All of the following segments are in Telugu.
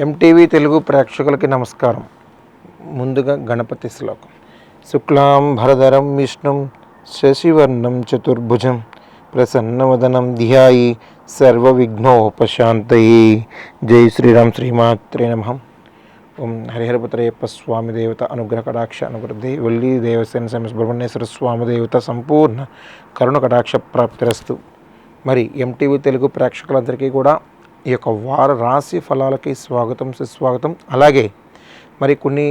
ఎంటీవీ తెలుగు ప్రేక్షకులకి నమస్కారం. ముందుగా గణపతి శ్లోకం. శుక్లాం భరధరం విష్ణుం శశివర్ణం చతుర్భుజం ప్రసన్నవదనం ధ్యాయి సర్వవిఘ్నోపశాంతయే. జై శ్రీరామ్. శ్రీమాత్రే నమః. ఓం హరిహరపుత్రయ్యప్ప స్వామి దేవత అనుగ్రహ కటాక్ష అనుగ్రహ వల్లి దేవసేన సమేత సుబ్రహ్మణ్యేశ్వర స్వామి దేవత సంపూర్ణ కరుణ కటాక్ష ప్రాప్తిరస్తు. మరి ఎంటీవీ తెలుగు ప్రేక్షకులందరికీ కూడా ఈ యొక్క వార రాశి ఫలాలకి స్వాగతం, సుస్వాగతం. అలాగే మరి కొన్ని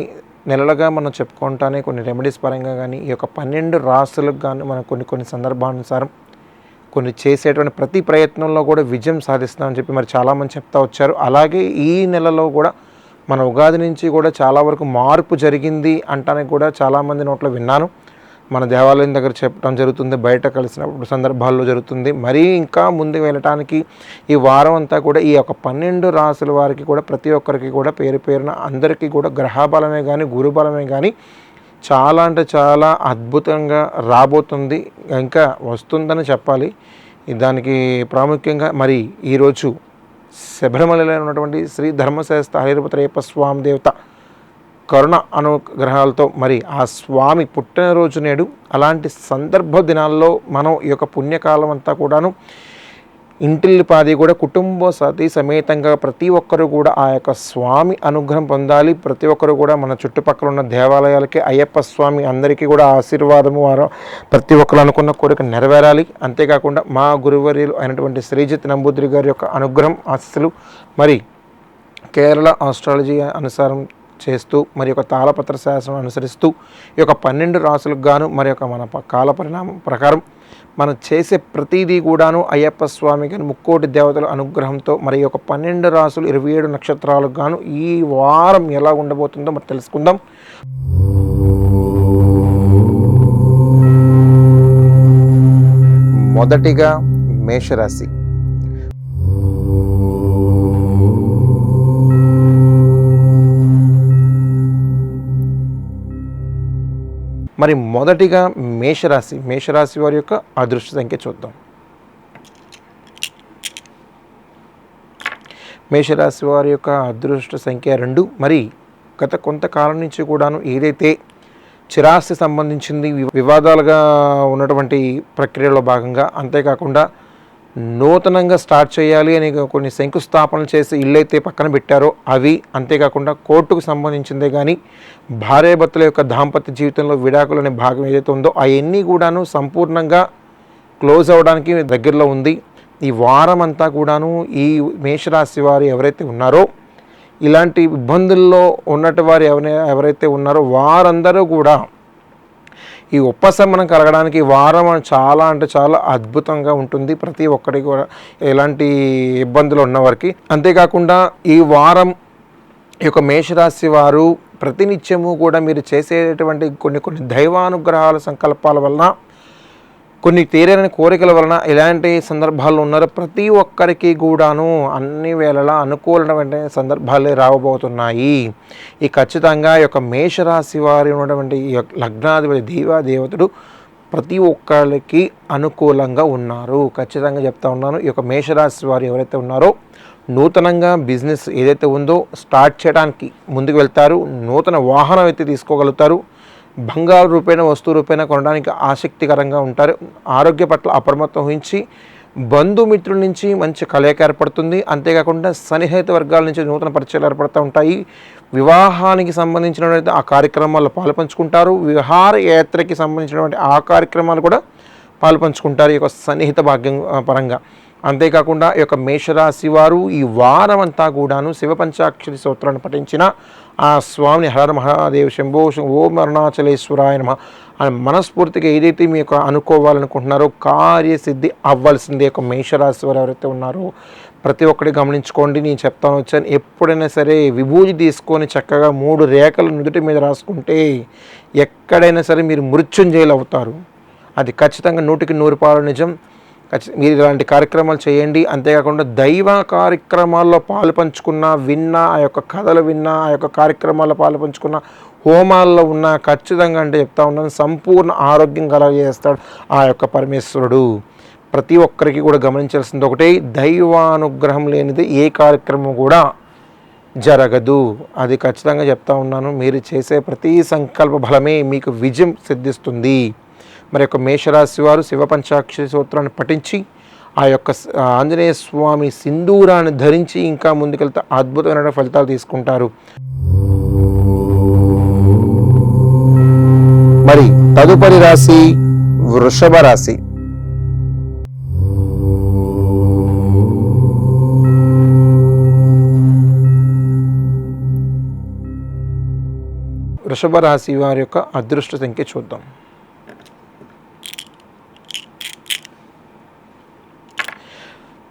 నెలలుగా మనం చెప్పుకుంటానే కొన్ని రెమెడీస్ పరంగా కానీ ఈ యొక్క 12 రాశులకు కానీ మనం కొన్ని సందర్భానుసారం కొన్ని చేసేటువంటి ప్రతి ప్రయత్నంలో కూడా విజయం సాధిస్తామని చెప్పి మరి చాలామంది చెప్తా వచ్చారు. అలాగే ఈ నెలలో కూడా మన ఉగాది నుంచి కూడా చాలా వరకు మార్పు జరిగింది అంటానికి కూడా చాలామంది నోట్లో విన్నాను. మన దేవాలయం దగ్గర చెప్పడం జరుగుతుంది, బయట కలిసినప్పుడు సందర్భాల్లో జరుగుతుంది. మరీ ఇంకా ముందుకు వెళ్ళటానికి ఈ వారం అంతా కూడా ఈ యొక్క 12 రాసుల వారికి కూడా ప్రతి ఒక్కరికి కూడా పేరు పేరున అందరికీ కూడా గ్రహబలమే కానీ గురుబలమే కానీ చాలా అంటే చాలా అద్భుతంగా రాబోతుంది, ఇంకా వస్తుందని చెప్పాలి. దానికి ప్రాముఖ్యంగా మరి ఈరోజు శబరిమలలో ఉన్నటువంటి శ్రీ ధర్మశాస్త్ర హరిహరపుత్రయ్యప్ప స్వామి దేవత కరుణ అనుగ్రహాలతో మరి ఆ స్వామి పుట్టినరోజు నేడు. అలాంటి సందర్భ దినాల్లో మనం ఈ యొక్క పుణ్యకాలం అంతా కూడాను ఇంటిల్లిపాది కూడా కుటుంబ సతీ సమేతంగా ప్రతి ఒక్కరూ కూడా ఆ యొక్క స్వామి అనుగ్రహం పొందాలి. ప్రతి ఒక్కరు కూడా మన చుట్టుపక్కల ఉన్న దేవాలయాలకి అయ్యప్ప స్వామి అందరికీ కూడా ఆశీర్వాదము వారు ప్రతి ఒక్కరు అనుకున్న కోరిక నెరవేరాలి. అంతేకాకుండా మా గురువర్యులు అయినటువంటి శ్రీజిత్ నంబూద్రి గారి యొక్క అనుగ్రహం ఆశీస్సులు మరి కేరళ ఆస్ట్రాలజీ అనుసారం చేస్తూ మరి యొక్క తాళపత్ర శాస్త్రం అనుసరిస్తూ ఈ యొక్క 12 రాసులకు గాను మరి యొక్క మన కాల పరిణామం ప్రకారం మనం చేసే ప్రతిదీ కూడాను అయ్యప్ప స్వామి కానీ ముక్కోటి దేవతల అనుగ్రహంతో మరి యొక్క 12 రాసులు 27 నక్షత్రాలకు గాను ఈ వారం ఎలా ఉండబోతుందో మరి తెలుసుకుందాం. మొదటిగా మేషరాశి. మరి మొదటిగా మేషరాశి వారి యొక్క అదృష్ట సంఖ్య చూద్దాం. మేషరాశి వారి యొక్క అదృష్ట సంఖ్య 2. మరి గత కొంతకాలం నుంచి కూడాను ఏదైతే చిరాస్తి సంబంధించింది వివాదాలుగా ఉన్నటువంటి ప్రక్రియలో భాగంగా, అంతేకాకుండా నూతనంగా స్టార్ట్ చేయాలి అని కొన్ని శంకుస్థాపనలు చేసి ఇళ్ళైతే పక్కన పెట్టారో అవి, అంతేకాకుండా కోర్టుకు సంబంధించిందే కానీ భార్యాభర్తల యొక్క దాంపత్య జీవితంలో విడాకులు అనే భాగం ఏదైతే ఉందో అవన్నీ కూడాను సంపూర్ణంగా క్లోజ్ అవ్వడానికి దగ్గరలో ఉంది. ఈ వారం అంతా కూడాను ఈ మేషరాశి వారు ఎవరైతే ఉన్నారో, ఇలాంటి ఇబ్బందుల్లో ఉన్నట్టు వారు ఎవరైతే ఉన్నారో వారందరూ కూడా ఈ ఉపశమనం కలగడానికి వారం చాలా అంటే చాలా అద్భుతంగా ఉంటుంది ప్రతి ఒక్కరికి కూడా, ఎలాంటి ఇబ్బందులు ఉన్నవారికి. అంతేకాకుండా ఈ వారం ఈ యొక్క మేషరాశి వారు ప్రతినిత్యము కూడా మీరు చేసేటువంటి కొన్ని దైవానుగ్రహాల సంకల్పాల వలన, కొన్ని తీరని కోరికల వలన ఇలాంటి సందర్భాల్లో ఉన్నారో ప్రతి ఒక్కరికి కూడాను అన్ని వేళలా అనుకూలమైన సందర్భాలే రాబోతున్నాయి. ఈ ఖచ్చితంగా ఈ యొక్క మేషరాశి వారి ఉన్నటువంటి ఈ యొక్క లగ్నాధిపతి దేవతడు ప్రతి ఒక్కరికి అనుకూలంగా ఉన్నారు. ఖచ్చితంగా చెప్తా ఉన్నాను. ఈ యొక్క మేషరాశి వారు ఎవరైతే ఉన్నారో నూతనంగా బిజినెస్ ఏదైతే ఉందో స్టార్ట్ చేయడానికి ముందుకు వెళ్తారు. నూతన వాహనం అయితే తీసుకోగలుగుతారు. బంగారు రూపేణ వస్తువు రూపేణ కొనడానికి ఆసక్తికరంగా ఉంటారు. ఆరోగ్య పట్ల అప్రమత్తం వహించి బంధుమిత్రుల నుంచి మంచి కలయిక ఏర్పడుతుంది. అంతేకాకుండా సన్నిహిత వర్గాల నుంచి నూతన పరిచయాలు ఏర్పడుతూ ఉంటాయి. వివాహానికి సంబంధించినటువంటి ఆ కార్యక్రమాల్లో పాలుపంచుకుంటారు. విహార యాత్రకి సంబంధించినటువంటి ఆ కార్యక్రమాలు కూడా పాలుపంచుకుంటారు ఈ యొక్క సన్నిహిత భాగ్యం పరంగా. అంతేకాకుండా ఈ యొక్క మేషరాశి వారు ఈ వారం అంతా కూడాను శివ పంచాక్షరి స్తోత్రాన్ని పఠించిన ఆ స్వామిని హర మహాదేవ్ శంభో ఓం అరుణాచలేశ్వరాయ నమః అని మనస్ఫూర్తిగా ఏదైతే మీ యొక్క అనుకోవాలనుకుంటున్నారో కార్యసిద్ధి అవ్వాల్సిందే. యొక్క మేషరాశి వారు ఎవరైతే ఉన్నారో ప్రతి ఒక్కటి గమనించుకోండి. నేను చెప్తాను వచ్చాను, ఎప్పుడైనా సరే విభూతి తీసుకొని చక్కగా 3 రేఖలు నుదుటి మీద రాసుకుంటే ఎక్కడైనా సరే మీరు మృత్యుంజయులు అవుతారు. అది ఖచ్చితంగా 100కి 100 నిజం. మీరు ఇలాంటి కార్యక్రమాలు చేయండి. అంతేకాకుండా దైవ కార్యక్రమాల్లో పాలు పంచుకున్న విన్నా, ఆ యొక్క కథలు విన్నా, ఆ యొక్క కార్యక్రమాల్లో పాలు పంచుకున్న హోమాల్లో ఉన్న ఖచ్చితంగా అంటే చెప్తా ఉన్నాను సంపూర్ణ ఆరోగ్యం కలగజేస్తాడు ఆ యొక్క పరమేశ్వరుడు. ప్రతి ఒక్కరికి కూడా గమనించాల్సింది ఒకటే, దైవానుగ్రహం లేనిది ఏ కార్యక్రమం కూడా జరగదు. అది ఖచ్చితంగా చెప్తా ఉన్నాను. మీరు చేసే ప్రతి సంకల్ప బలమే మీకు విజయం సిద్ధిస్తుంది. మరి యొక్క మేషరాశి వారు శివ పంచాక్షరి సూత్రాన్ని పఠించి ఆ యొక్క ఆంజనేయ స్వామి సింధూరాన్ని ధరించి ఇంకా ముందుకెళ్తే అద్భుతమైన ఫలితాలు తీసుకుంటారు. మరి తదుపరి రాశి వృషభ రాశి. వృషభ రాశి వారి యొక్క అదృష్ట సంఖ్య చూద్దాం.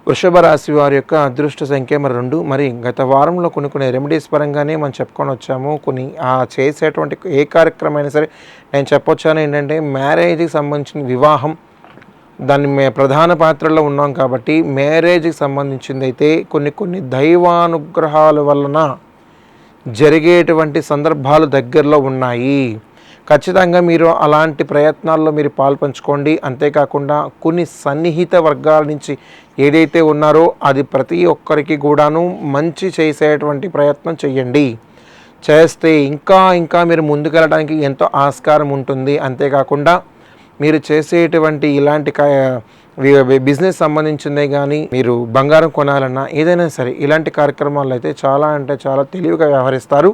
వృషభ రాశి వారి యొక్క అదృష్ట సంఖ్య మరి 2. మరి గత వారంలో కొన్ని రెమెడీస్ పరంగానే మనం చెప్పుకొని వచ్చాము. కొన్ని చేసేటువంటి ఏ కార్యక్రమం అయినా సరే నేను చెప్పొచ్చాను ఏంటంటే మ్యారేజ్కి సంబంధించిన వివాహం దాన్ని ప్రధాన పాత్రలో ఉన్నాం కాబట్టి మ్యారేజ్కి సంబంధించింది అయితే కొన్ని దైవానుగ్రహాల వలన జరిగేటువంటి సందర్భాలు దగ్గరలో ఉన్నాయి. ఖచ్చితంగా మీరు అలాంటి ప్రయత్నాల్లో మీరు పాల్పంచుకోండి. అంతేకాకుండా కొన్ని సన్నిహిత వర్గాల నుంచి ఏదైతే ఉన్నారో అది ప్రతి ఒక్కరికి కూడాను మంచి చేసేటువంటి ప్రయత్నం చేయండి. చేస్తే ఇంకా మీరు ముందుకెళ్ళడానికి ఎంతో ఆస్కారం ఉంటుంది. అంతేకాకుండా మీరు చేసేటువంటి ఇలాంటి బిజినెస్ సంబంధించిందే కానీ మీరు బంగారం కొనాలన్నా ఏదైనా సరే ఇలాంటి కార్యక్రమాల్లో అయితే చాలా అంటే చాలా తెలివిగా వ్యవహరిస్తారు.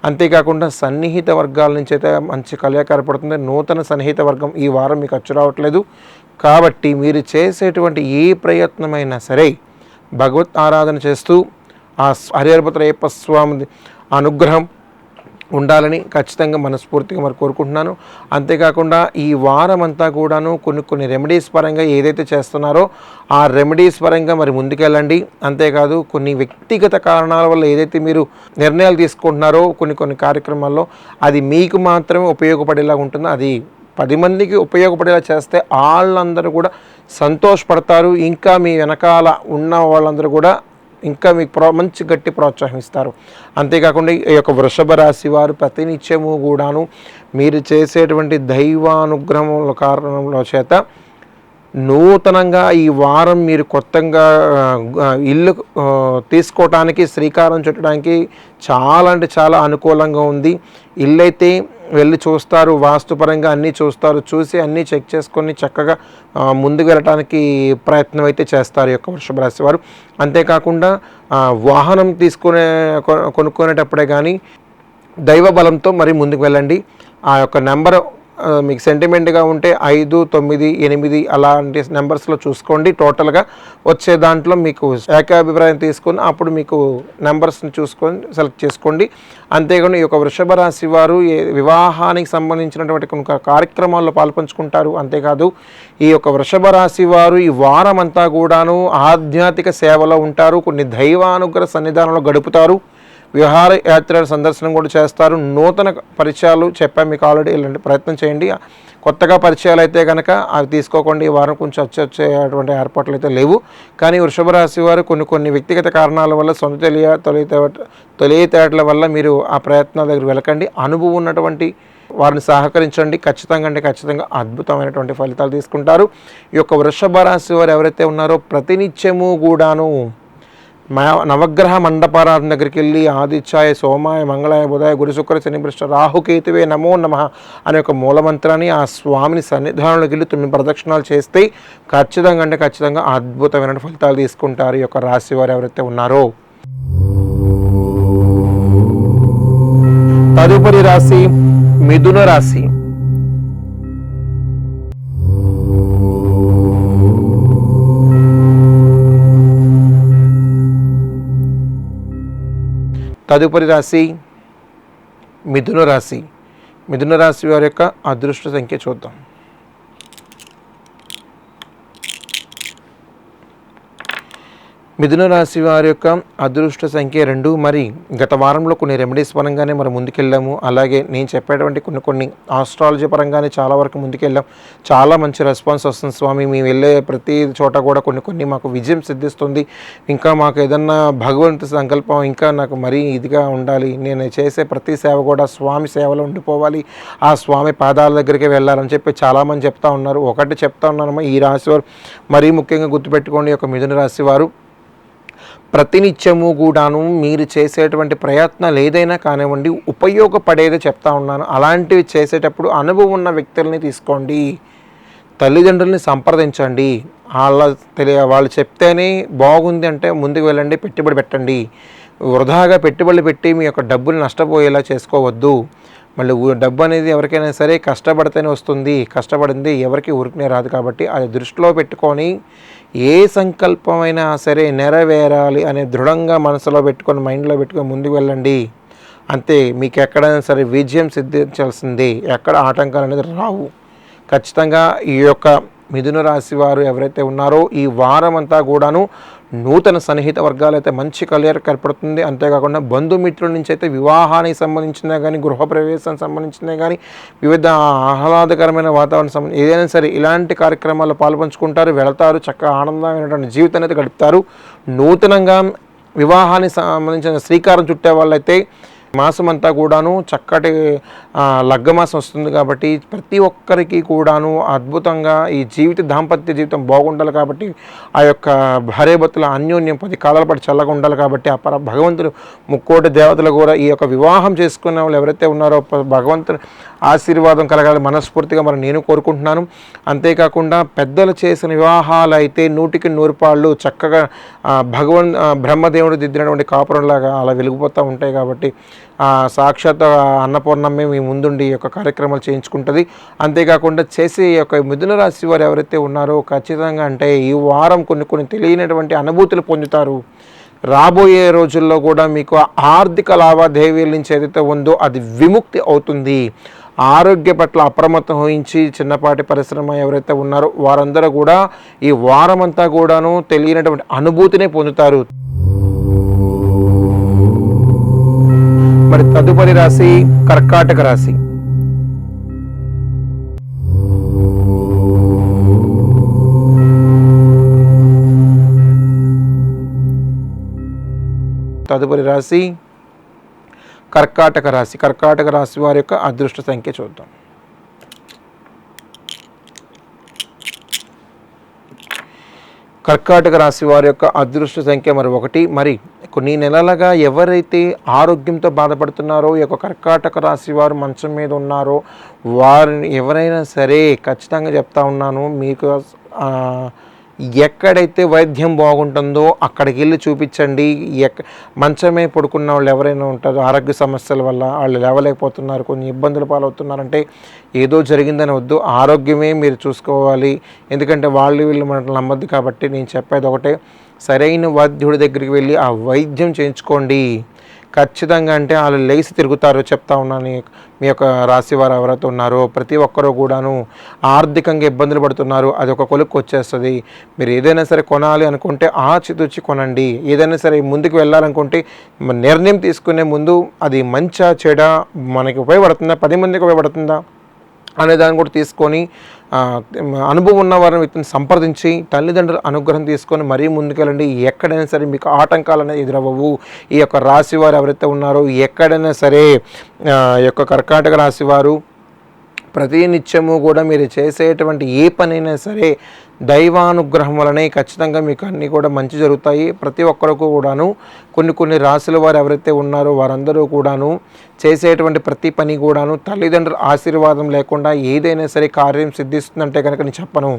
అంతేకాకుండా సన్నిహిత వర్గాల నుంచి అయితే మంచి కలయిక ఏర్పడుతుంది. నూతన సన్నిహిత వర్గం ఈ వారం మీకు అచ్చు రావట్లేదు కాబట్టి మీరు చేసేటువంటి ఏ ప్రయత్నమైనా సరే భగవత్ ఆరాధన చేస్తూ ఆ హరిహరపుత్రయ్యప్ప స్వామి అనుగ్రహం ఉండాలని ఖచ్చితంగా మనస్ఫూర్తిగా మరి కోరుకుంటున్నాను. అంతేకాకుండా ఈ వారం అంతా కూడాను కొన్ని రెమెడీస్ పరంగా ఏదైతే చేస్తున్నారో ఆ రెమెడీస్ పరంగా మరి ముందుకెళ్ళండి. అంతేకాదు కొన్ని వ్యక్తిగత కారణాల వల్ల ఏదైతే మీరు నిర్ణయాలు తీసుకుంటున్నారో కొన్ని కార్యక్రమాల్లో అది మీకు మాత్రమే ఉపయోగపడేలా ఉంటుందో అది 10 మందికి ఉపయోగపడేలా చేస్తే వాళ్ళందరూ కూడా సంతోషపడతారు. ఇంకా మీ వెనకాల ఉన్న వాళ్ళందరూ కూడా ఇంకా మీకు మంచి గట్టి ప్రోత్సాహం ఇస్తారు. అంతేకాకుండా ఈ యొక్క వృషభ రాశి వారు ప్రతినిత్యము కూడాను మీరు చేసేటువంటి దైవానుగ్రహముల కారణంలో చేత నూతనంగా ఈ వారం మీరు కొత్తగా ఇల్లు తీసుకోవటానికి శ్రీకారం చుట్టడానికి చాలా అంటే చాలా అనుకూలంగా ఉంది. ఇల్లు అయితే వెళ్ళి చూస్తారు, వాస్తుపరంగా అన్నీ చూస్తారు, చూసి అన్నీ చెక్ చేసుకొని చక్కగా ముందుకు వెళ్ళటానికి ప్రయత్నం అయితే చేస్తారు ఈ యొక్క వృషభ రాశి వారు. అంతేకాకుండా వాహనం కొనుక్కునేటప్పుడే కానీ దైవ బలంతో మరి ముందుకు వెళ్ళండి. ఆ యొక్క నెంబర్ మీకు సెంటిమెంట్గా ఉంటే 5, 9, 8 అలాంటి నెంబర్స్లో చూసుకోండి. టోటల్గా వచ్చే దాంట్లో మీకు ఏకాభిప్రాయం తీసుకొని అప్పుడు మీకు నెంబర్స్ని చూసుకొని సెలెక్ట్ చేసుకోండి. అంతేకాకుండా ఈ యొక్క వృషభ రాశి వారు వివాహానికి సంబంధించినటువంటి కొన్ని కార్యక్రమాల్లో పాల్పంచుకుంటారు. అంతేకాదు ఈ యొక్క వృషభ రాశి వారు ఈ వారం అంతా కూడాను ఆధ్యాత్మిక సేవలో ఉంటారు. కొన్ని దైవానుగ్రహ సన్నిధానంలో గడుపుతారు. విహార యాత్రల సందర్శనం కూడా చేస్తారు. నూతన పరిచయాలు చెప్పాను మీకు ఆల్రెడీ, ఇలాంటి ప్రయత్నం చేయండి. కొత్తగా పరిచయాలు అయితే కనుక అవి తీసుకోకండి. ఈ వారం కొంచెం వచ్చేటువంటి ఏర్పాట్లు అయితే లేవు. కానీ వృషభ రాశి వారు కొన్ని వ్యక్తిగత కారణాల వల్ల సొంత తెలియతేటల వల్ల మీరు ఆ ప్రయత్నాల దగ్గర వెళ్ళకండి. అనుభవం ఉన్నటువంటి వారిని సహకరించండి. ఖచ్చితంగా అద్భుతమైనటువంటి ఫలితాలు తీసుకుంటారు. ఈ యొక్క వృషభ రాశి వారు ఎవరైతే ఉన్నారో ప్రతినిత్యము కూడాను నవగ్రహ మండపారాధన దగ్గరికి వెళ్ళి ఆదిత్యాయ, సోమాయ, మంగళాయ, బుధాయ, గురు, శుక్ర, శని, బృహస్పతి, రాహుకేతువే నమో నమః అనే ఒక మూలమంత్రాన్ని ఆ స్వామిని సన్నిధానంలోకి వెళ్ళి 9 ప్రదక్షిణాలు చేస్తే ఖచ్చితంగా అద్భుతమైన ఫలితాలు తీసుకుంటారు ఈ యొక్క రాశి వారు ఎవరైతే ఉన్నారో. తదుపరి రాశి మిథున రాశి. తదుపరి రాశి మిథున రాశి. మిథున రాశి వారి యొక్క అదృష్ట సంఖ్య చూద్దాం. మిథున రాశి వారి యొక్క అదృష్ట సంఖ్య 2. మరి గత వారంలో కొన్ని రెమెడీస్ పరంగానే మరి ముందుకెళ్ళాము. అలాగే నేను చెప్పేటువంటి కొన్ని ఆస్ట్రాలజీ పరంగానే చాలా వరకు ముందుకెళ్ళాం. చాలా మంచి రెస్పాన్స్ వస్తుంది స్వామి. మేము వెళ్ళే ప్రతి చోట కూడా కొన్ని మాకు విజయం సిద్ధిస్తుంది. ఇంకా మాకు ఏదన్నా భగవంతు సంకల్పం ఇంకా నాకు మరీ ఇదిగా ఉండాలి. నేను చేసే ప్రతి సేవ కూడా స్వామి సేవలో ఉండిపోవాలి, ఆ స్వామి పాదాల దగ్గరికి వెళ్ళాలని చెప్పి చాలామంది చెప్తా ఉన్నారు. ఒకటి చెప్తా ఉన్నానమ్మా, ఈ రాశి వారు మరీ ముఖ్యంగా గుర్తుపెట్టుకోండి. ఒక మిథున రాశి వారు ప్రతినిత్యము కూడాను మీరు చేసేటువంటి ప్రయత్నాలు ఏదైనా కానివ్వండి ఉపయోగపడేదే చెప్తా ఉన్నాను. అలాంటివి చేసేటప్పుడు అనుభవం ఉన్న వ్యక్తుల్ని తీసుకోండి, తల్లిదండ్రుల్ని సంప్రదించండి. వాళ్ళు చెప్తేనే బాగుంది అంటే ముందుకు వెళ్ళండి, పెట్టుబడి పెట్టండి. వృధాగా పెట్టుబడులు పెట్టి మీ యొక్క డబ్బులు నష్టపోయేలా చేసుకోవద్దు. మళ్ళీ డబ్బు అనేది ఎవరికైనా సరే కష్టపడితేనే వస్తుంది, కష్టపడింది ఎవరికి ఊరికనే రాదు. కాబట్టి అది దృష్టిలో పెట్టుకొని ఏ సంకల్పమైనా సరే నెరవేరాలి అనే దృఢంగా మనసులో పెట్టుకొని మైండ్లో పెట్టుకొని ముందుకు వెళ్ళండి. అంతే, మీకు ఎక్కడైనా సరే విజయం సిద్ధించాల్సిందే, ఎక్కడ ఆటంకాలు అనేది రావు. ఖచ్చితంగా ఈ యొక్క మిథున రాశి వారు ఎవరైతే ఉన్నారో ఈ వారం అంతా కూడాను నూతన సన్నిహిత వర్గాలు అయితే మంచి కలయిక ఏర్పడుతుంది. అంతేకాకుండా బంధుమిత్రుల నుంచి అయితే వివాహానికి సంబంధించిందే కానీ, గృహప్రవేశానికి సంబంధించిందే కానీ, వివిధ ఆహ్లాదకరమైన వాతావరణం ఏదైనా సరే ఇలాంటి కార్యక్రమాల్లో పాల్పంచుకుంటారు, వెళతారు, చక్కగా ఆనందమైనటువంటి జీవితాన్ని అయితే గడుపుతారు. నూతనంగా వివాహానికి సంబంధించిన శ్రీకారం చుట్టే వాళ్ళైతే మాసం అంతా కూడాను చక్కటి లగ్గమాసం వస్తుంది. కాబట్టి ప్రతి ఒక్కరికి కూడాను అద్భుతంగా ఈ దాంపత్య జీవితం బాగుండాలి. కాబట్టి ఆ యొక్క భార్యాభర్తల అన్యోన్యం 10 కాలాల పాటు చల్లగా ఉండాలి. కాబట్టి ఆ భగవంతుడు ముక్కోటి దేవతలు కూడా ఈ యొక్క వివాహం చేసుకునే వాళ్ళు ఎవరైతే ఉన్నారో భగవంతుని ఆశీర్వాదం కలగాలి మనస్ఫూర్తిగా మరి నేను కోరుకుంటున్నాను. అంతేకాకుండా పెద్దలు చేసిన వివాహాలు అయితే 100కి 100 పాళ్ళు చక్కగా బ్రహ్మదేవుడు దిద్దినటువంటి కాపురంలాగా అలా వెలిగిపోతూ ఉంటాయి. కాబట్టి సాక్షాత్ అన్నపూర్ణమే మీ ముందుండి ఈ యొక్క కార్యక్రమాలు చేయించుకుంటుంది. అంతేకాకుండా చేసే ఈ యొక్క మిథున రాశి వారు ఎవరైతే ఉన్నారో ఖచ్చితంగా అంటే ఈ వారం కొన్ని తెలియనటువంటి అనుభూతులు పొందుతారు. రాబోయే రోజుల్లో కూడా మీకు ఆర్థిక లావాదేవీల నుంచి ఏదైతే ఉందో అది విముక్తి అవుతుంది. ఆరోగ్య పట్ల అప్రమత్తం వహించి చిన్నపాటి పరిశ్రమ ఎవరైతే ఉన్నారో వారందరూ కూడా ఈ వారం అంతా కూడాను తెలియనటువంటి అనుభూతిని పొందుతారు. మరి తదుపరి రాశి కర్కాటక రాశి. తదుపరి రాశి కర్కాటక రాశి. కర్కాటక రాశి వారి యొక్క అదృష్ట సంఖ్య చూద్దాం. కర్కాటక రాశి వారి యొక్క అదృష్ట సంఖ్య మరి 1. మరి కొన్ని నెలలుగా ఎవరైతే ఆరోగ్యంతో బాధపడుతున్నారో ఈ యొక్క కర్కాటక రాశి వారు మంచం మీద ఉన్నారో వారిని ఎవరైనా సరే ఖచ్చితంగా చెప్తా ఉన్నాను, మీకు ఎక్కడైతే వైద్యం బాగుంటుందో అక్కడికి వెళ్ళి చూపించండి. మంచమే పడుకున్న వాళ్ళు ఎవరైనా ఉంటారో ఆరోగ్య సమస్యల వల్ల వాళ్ళు లేవలేకపోతున్నారు, కొన్ని ఇబ్బందులు పాలవుతున్నారంటే ఏదో జరిగిందని వద్దు, ఆరోగ్యమే మీరు చూసుకోవాలి. ఎందుకంటే వీళ్ళు మనల్ని నమ్మద్దు. కాబట్టి నేను చెప్పేది ఒకటే, సరైన వైద్యుడి దగ్గరికి వెళ్ళి ఆ వైద్యం చేయించుకోండి. ఖచ్చితంగా అంటే వాళ్ళు లేచి తిరుగుతారు. చెప్తా ఉన్నాను, మీ యొక్క రాశి వారు ఎవరైతే ఉన్నారో ప్రతి ఒక్కరూ కూడాను ఆర్థికంగా ఇబ్బందులు పడుతున్నారు. అది ఒక కొలుక్కు వచ్చేస్తుంది. మీరు ఏదైనా సరే కొనాలి అనుకుంటే ఆచితూచి కొనండి. ఏదైనా సరే ముందుకు వెళ్ళాలనుకుంటే నిర్ణయం తీసుకునే ముందు అది మంచా చెడా, మనకి ఉపయోగపడుతుందా, 10 మందికి ఉపయోగపడుతుందా అనే దాన్ని కూడా తీసుకొని అనుభవం ఉన్న వారిని వ్యక్తిని సంప్రదించి తల్లిదండ్రుల అనుగ్రహం తీసుకొని మరీ ముందుకెళ్ళండి. ఎక్కడైనా సరే మీకు ఆటంకాలు అనేది ఎదురవ్వవు. ఈ యొక్క రాశి వారు ఎవరైతే ఉన్నారో ఎక్కడైనా సరే ఈ యొక్క కర్కాటక రాశి వారు ప్రతి నిత్యము కూడా మీరు చేసేటువంటి ఏ పనైనా సరే దైవానుగ్రహం వలనే ఖచ్చితంగా మీకు అన్నీ కూడా మంచి జరుగుతాయి. ప్రతి ఒక్కరికి కూడాను కొన్ని రాశుల వారు ఎవరైతే ఉన్నారో వారందరూ కూడాను చేసేటువంటి ప్రతి పని కూడాను తల్లిదండ్రుల ఆశీర్వాదం లేకుండా ఏదైనా సరే కార్యం సిద్ధిస్తుందంటే కనుక నేను చెప్పను.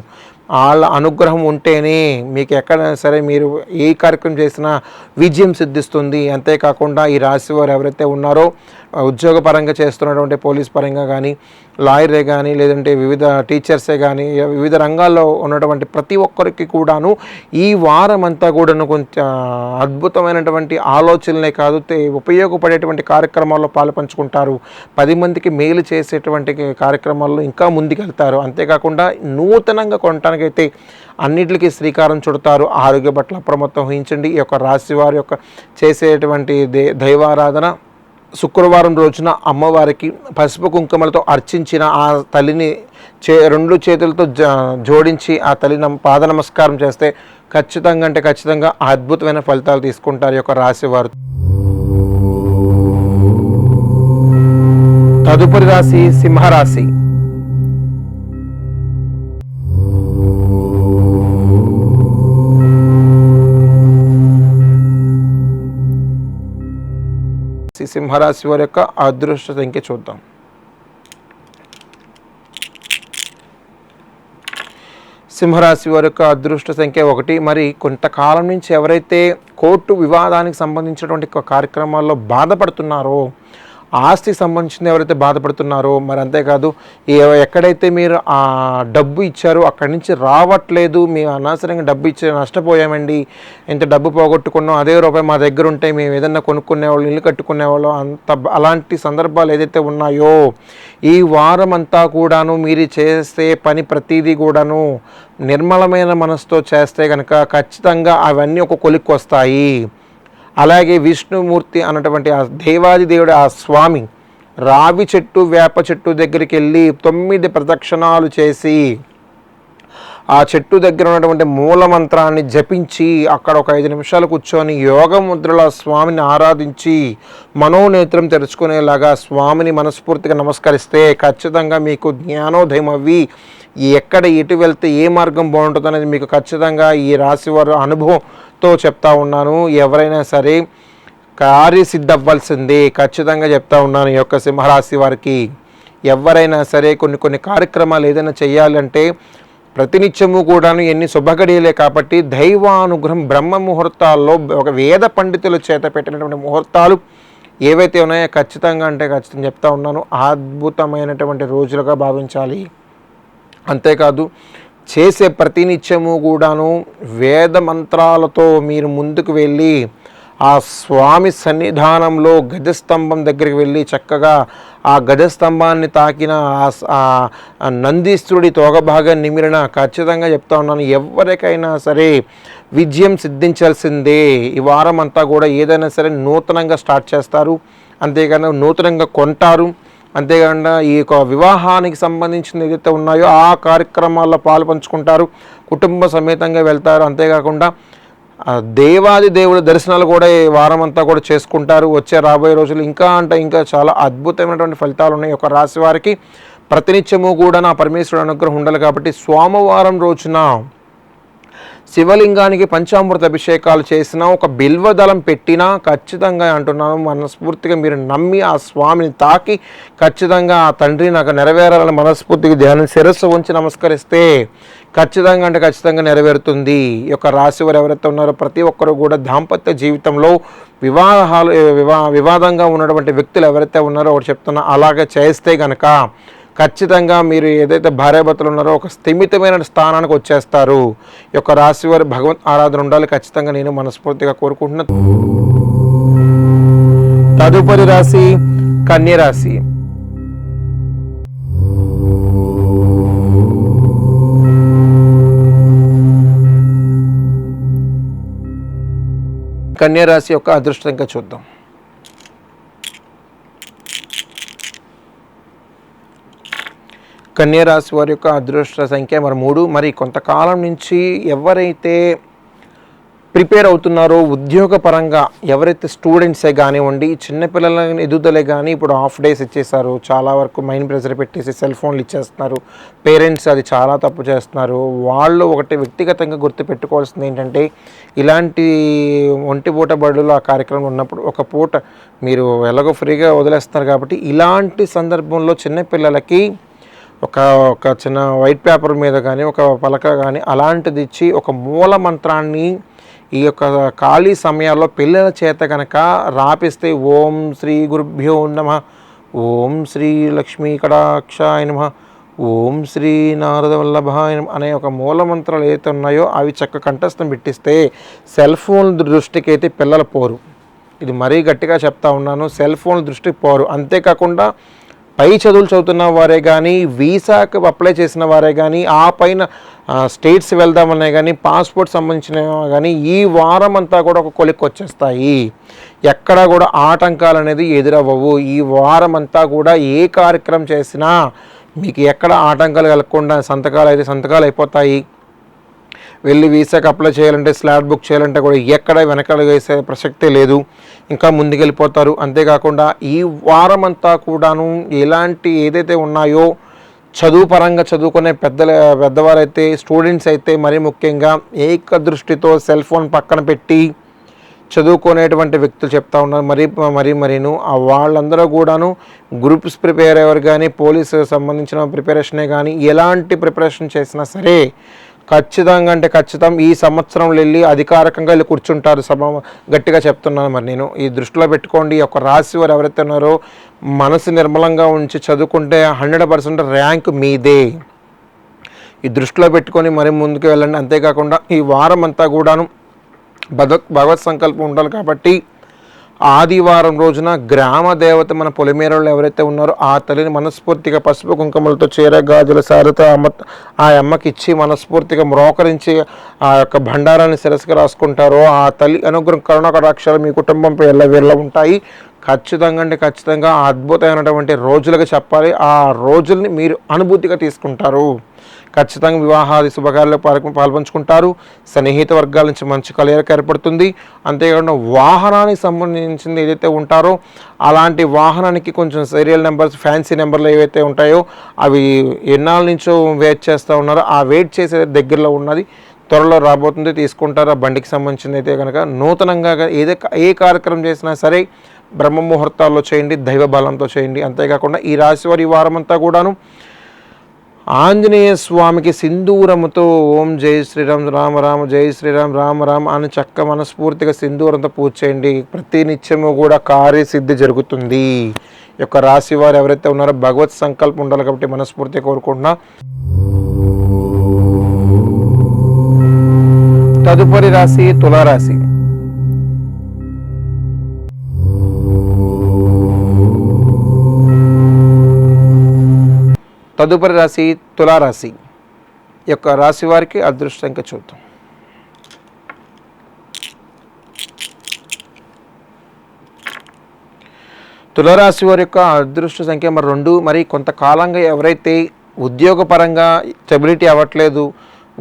వాళ్ళ అనుగ్రహం ఉంటేనే మీకు ఎక్కడైనా సరే మీరు ఏ కార్యక్రమం చేసినా విజయం సిద్ధిస్తుంది. అంతేకాకుండా ఈ రాశి వారు ఎవరైతే ఉన్నారో ఉద్యోగపరంగా చేస్తున్నటువంటి పోలీస్ పరంగా కానీ, లాయరే కానీ, లేదంటే వివిధ టీచర్సే కానీ, వివిధ రంగాల్లో ఉన్నటువంటి ప్రతి ఒక్కరికి కూడాను ఈ వారం అంతా కూడాను కొంచెం అద్భుతమైనటువంటి ఆలోచనలే కాదు ఉపయోగపడేటువంటి కార్యక్రమాల్లో పాలుపంచుకుంటారు. 10 మందికి మేలు చేసేటువంటి కార్యక్రమాల్లో ఇంకా ముందుకెళ్తారు. అంతేకాకుండా నూతనంగా కొనటానికైతే అన్నిటికీ శ్రీకారం చుడతారు. ఆరోగ్య పట్ల అప్రమత్తం వహించండి. ఈ యొక్క రాశి వారి యొక్క చేసేటువంటి దైవారాధన శుక్రవారం రోజున అమ్మవారికి పసుపు కుంకుమలతో అర్చించిన ఆ తల్లిని 2 చేతులతో జోడించి ఆ తల్లి పాద నమస్కారం చేస్తే ఖచ్చితంగా అద్భుతమైన ఫలితాలు తీసుకుంటారు ఈ యొక్క రాశివారు. తదుపరి రాశి సింహరాశి. సింహరాశి వారి యొక్క అదృష్ట సంఖ్య చూద్దాం. సింహరాశి వారి యొక్క అదృష్ట సంఖ్య 1. మరి కొంతకాలం నుంచి ఎవరైతే కోర్టు వివాదానికి సంబంధించినటువంటి కార్యక్రమాల్లో బాధపడుతున్నారో, ఆస్తికి సంబంధించిన ఎవరైతే బాధపడుతున్నారో, మరి అంతేకాదు ఎక్కడైతే మీరు ఆ డబ్బు ఇచ్చారో అక్కడి నుంచి రావట్లేదు, మేము అనవసరంగా డబ్బు ఇచ్చి నష్టపోయామండి, ఎంత డబ్బు పోగొట్టుకున్నాం, అదే రూపాయి మా దగ్గర ఉంటే మేము ఏదన్నా కొనుక్కునేవాళ్ళు, ఇల్లు కట్టుకునేవాళ్ళు, అలాంటి సందర్భాలు ఏదైతే ఉన్నాయో ఈ వారం అంతా కూడాను మీరు చేసే పని ప్రతిదీ కూడాను నిర్మలమైన మనసుతో చేస్తే కనుక ఖచ్చితంగా అవన్నీ ఒక కొలిక్కి వస్తాయి. అలాగే విష్ణుమూర్తి అన్నటువంటి ఆ దేవాది దేవుడు, ఆ స్వామి రావి చెట్టు వేప చెట్టు దగ్గరికి వెళ్ళి 9 ప్రదక్షిణాలు చేసి ఆ చెట్టు దగ్గర ఉన్నటువంటి మూల మంత్రాన్ని జపించి అక్కడ ఒక 5 నిమిషాలు కూర్చొని యోగ ముద్రలో స్వామిని ఆరాధించి మనోనేత్రం తెరుచుకునేలాగా స్వామిని మనస్ఫూర్తిగా నమస్కరిస్తే ఖచ్చితంగా మీకు జ్ఞానోదయం అవ్వి ఎక్కడ ఎటు వెళ్తే ఏ మార్గం బాగుంటుంది అనేది మీకు ఖచ్చితంగా ఈ రాశి వారి అనుభవంతో చెప్తా ఉన్నాను. ఎవరైనా సరే కార్యసిద్ధి అవ్వాల్సిందే, ఖచ్చితంగా చెప్తా ఉన్నాను. ఈ యొక్క సింహరాశి వారికి ఎవరైనా సరే కొన్ని కార్యక్రమాలు ఏదైనా చేయాలంటే ప్రతినిత్యము కూడాను ఎన్ని శుభగడియలే కాబట్టి దైవానుగ్రహం బ్రహ్మ ముహూర్తాల్లో ఒక వేద పండితుల చేత పెట్టినటువంటి ముహూర్తాలు ఏవైతే ఉన్నాయో ఖచ్చితంగా చెప్తా ఉన్నాను, అద్భుతమైనటువంటి రోజులుగా భావించాలి. అంతేకాదు చేసే ప్రతినిత్యము కూడాను వేద మంత్రాలతో మీరు ముందుకు వెళ్ళి ఆ స్వామి సన్నిధానంలో గజస్తంభం దగ్గరికి వెళ్ళి చక్కగా ఆ గజస్తంభాన్ని తాకిన ఆ నందీశ్వరుడి తోగభాగం నిమిరిన ఖచ్చితంగా చెప్తా ఉన్నాను, ఎవరికైనా సరే విజయం సిద్ధించాల్సిందే. ఈ వారం అంతా కూడా ఏదైనా సరే నూతనంగా స్టార్ట్ చేస్తారు, అంతేకాదు నూతనంగా కొంటారు, అంతేకాకుండా ఈ యొక్క వివాహానికి సంబంధించిన ఏదైతే ఉన్నాయో ఆ కార్యక్రమాల్లో పాలు పంచుకుంటారు, కుటుంబ సమేతంగా వెళ్తారు. అంతేకాకుండా దేవాది దేవుడి దర్శనాలు కూడా ఈ వారం అంతా కూడా చేసుకుంటారు. వచ్చే రాబోయే రోజులు ఇంకా చాలా అద్భుతమైనటువంటి ఫలితాలు ఉన్నాయి. ఒక రాశి వారికి ప్రతినిత్యము కూడా నా పరమేశ్వరుడు అనుగ్రహం ఉండాలి కాబట్టి సోమవారం రోజున శివలింగానికి పంచామృత అభిషేకాలు చేసినా, ఒక బిల్వదళం పెట్టినా ఖచ్చితంగా అంటున్నాను, మనస్ఫూర్తిగా మీరు నమ్మి ఆ స్వామిని తాకి ఖచ్చితంగా ఆ తండ్రి నాకు నెరవేరాలని మనస్ఫూర్తిగా ధ్యానం శిరస్సు ఉంచి నమస్కరిస్తే ఖచ్చితంగా నెరవేరుతుంది. ఈ యొక్క రాశి వారు ఎవరైతే ఉన్నారో ప్రతి ఒక్కరూ కూడా దాంపత్య జీవితంలో వివాదంగా ఉన్నటువంటి వ్యక్తులు ఎవరైతే ఉన్నారో ఒకటి చెప్తున్నా, అలాగే చేస్తే కనుక ఖచ్చితంగా మీరు ఏదైతే భార్యాభర్తలు ఉన్నారో ఒక స్థిమితమైన స్థానానికి వచ్చేస్తారు. ఈ యొక్క రాశి వారి భగవత్ ఆరాధన ఉండాలి, ఖచ్చితంగా నేను మనస్ఫూర్తిగా కోరుకుంటున్నాను. తదుపరి రాశి కన్య రాశి. కన్య రాశి యొక్క అదృష్టంగా చూద్దాం. కన్యరాశి వారి యొక్క అదృష్ట సంఖ్య 3. మరి కొంతకాలం నుంచి ఎవరైతే ప్రిపేర్ అవుతున్నారో ఉద్యోగపరంగా, ఎవరైతే స్టూడెంట్సే కానివ్వండి, చిన్నపిల్లల ఎదుగుదలే కానీ ఇప్పుడు హాఫ్ డేస్ ఇచ్చేస్తారు, చాలా వరకు మైండ్ ప్రెషర్ పెట్టేసి సెల్ ఫోన్లు ఇచ్చేస్తున్నారు. పేరెంట్స్ అది చాలా తప్పు చేస్తున్నారు. వాళ్ళు ఒకటి వ్యక్తిగతంగా గుర్తుపెట్టుకోవాల్సింది ఏంటంటే, ఇలాంటి ఒంటి పూట బడులు ఆ కార్యక్రమం ఉన్నప్పుడు ఒక పూట మీరు ఎలాగో ఫ్రీగా వదిలేస్తున్నారు కాబట్టి ఇలాంటి సందర్భంలో చిన్నపిల్లలకి ఒక చిన్న వైట్ పేపర్ మీద కానీ ఒక పలక కానీ అలాంటిది ఇచ్చి ఒక మూల మంత్రాన్ని ఈ యొక్క ఖాళీ సమయాల్లో పిల్లల చేత కనుక రాపిస్తే ఓం శ్రీ గురుభ్యో నమః, ఓం శ్రీ లక్ష్మీ కటాక్షాయ నమః, ఓం శ్రీ నారద వల్లభాయ నమః అనే ఒక మూల మంత్రాలు ఏదైతే ఉన్నాయో అవి చక్క కంఠస్థం పెట్టిస్తే సెల్ ఫోన్ దృష్టికి అయితే పిల్లలు పోరు. ఇది మరీ గట్టిగా చెప్తా ఉన్నాను, సెల్ ఫోన్ దృష్టికి పోరు. అంతేకాకుండా పై చదువులు చదువుతున్న వారే కానీ, వీసాకి అప్లై చేసిన వారే కానీ, ఆ పైన స్టేట్స్ వెళ్దామనే కానీ, పాస్పోర్ట్ సంబంధించిన కానీ ఈ వారం అంతా కూడా ఒక కొలిక్కి వచ్చేస్తాయి. ఎక్కడ కూడా ఆటంకాలు అనేది ఎదురవ్వవు. ఈ వారం అంతా కూడా ఏ కార్యక్రమం చేసినా మీకు ఎక్కడ ఆటంకాలు కలగకుండా సంతకాలు అయిపోతాయి. వెళ్ళి వీసాకి అప్లై చేయాలంటే, స్లాట్ బుక్ చేయాలంటే కూడా ఎక్కడ వెనకాల వేసే ప్రసక్తే లేదు, ఇంకా ముందుకెళ్ళిపోతారు. అంతేకాకుండా ఈ వారం అంతా కూడాను ఎలాంటి ఏదైతే ఉన్నాయో చదువు పరంగా చదువుకునే పెద్దవారైతే, స్టూడెంట్స్ అయితే మరీ ముఖ్యంగా ఏక దృష్టితో సెల్ ఫోన్ పక్కన పెట్టి చదువుకునేటువంటి వ్యక్తులు చెప్తా ఉన్నారు. మరీను వాళ్ళందరూ కూడాను గ్రూప్స్ ప్రిపేర్ అయ్యేవారు కానీ, పోలీసు సంబంధించిన ప్రిపరేషనే కానీ, ఎలాంటి ప్రిపరేషన్ చేసినా సరే ఖచ్చితం ఈ సంవత్సరం వెళ్ళి అధికారికంగా వెళ్ళి కూర్చుంటారు. గట్టిగా చెప్తున్నాను. మరి నేను ఈ దృష్టిలో పెట్టుకోండి. ఒక రాశి వారు ఎవరైతే ఉన్నారో మనసు నిర్మలంగా ఉంచి చదువుకుంటే 100% ర్యాంక్ మీదే. ఈ దృష్టిలో పెట్టుకొని మరి ముందుకు వెళ్ళండి. అంతేకాకుండా ఈ వారం అంతా కూడాను భగవత్ సంకల్పం ఉండాలి కాబట్టి ఆదివారం రోజున గ్రామ దేవత మన పొలిమేరలో ఎవరైతే ఉన్నారో ఆ తల్లిని మనస్ఫూర్తిగా పసుపు కుంకుమలతో చీర గాజుల సారతో ఆ అమ్మకి ఇచ్చి మనస్ఫూర్తిగా మ్రోకరించి ఆ యొక్క భండారాన్ని శిరస్సుకు రాసుకుంటారో ఆ తల్లి అనుగ్రహం కరుణ కటాక్షాలు మీ కుటుంబంపై ఎల్లవేళ్ళ ఉంటాయి. ఖచ్చితంగా అద్భుతమైనటువంటి రోజులుగా చెప్పాలి. ఆ రోజుల్ని మీరు అనుభూతిగా తీసుకుంటారు. ఖచ్చితంగా వివాహాది శుభకార్యాలు పాల్పంచుకుంటారు. సన్నిహిత వర్గాల నుంచి మంచి కలయిక ఏర్పడుతుంది. అంతేకాకుండా వాహనానికి సంబంధించింది ఏదైతే ఉంటారో అలాంటి వాహనానికి కొంచెం సీరియల్ నెంబర్స్, ఫ్యాన్సీ నెంబర్లు ఏవైతే ఉంటాయో అవి ఎన్నాళ్ళ నుంచో వెయిట్ చేస్తూ ఉన్నారో ఆ వెయిట్ చేసే దగ్గరలో ఉన్నది త్వరలో రాబోతుంది. తీసుకుంటారు. ఆ బండికి సంబంధించింది అయితే కనుక నూతనంగా ఏ కార్యక్రమం చేసినా సరే బ్రహ్మ ముహూర్తాల్లో చేయండి, దైవ బలంతో చేయండి. అంతేకాకుండా ఈ రాశి వారి వారం అంతా కూడాను ఆంజనేయ స్వామికి సింధూరముతో ఓం జై శ్రీరామ్ రామ రామ జై శ్రీరామ్ రామ రామ అని చక్క మనస్ఫూర్తిగా సింధూరంతో పూజ చేయండి. ప్రతి నిత్యము కూడా కార్యసిద్ధి జరుగుతుంది. ఈ యొక్క రాశి వారు ఎవరైతే ఉన్నారో భగవత్ సంకల్పం ఉండాలి కాబట్టి మనస్ఫూర్తిగా కోరుకుంటున్నా. తదుపరి రాశి తులారాశి. తులారాశి యొక్క రాశి వారికి అదృష్టం ఇంకా చూద్దాం. తులారాశి వారి యొక్క అదృష్ట సంఖ్య 2. మరి కొంతకాలంగా ఎవరైతే ఉద్యోగపరంగా స్టెబిలిటీ అవ్వట్లేదు,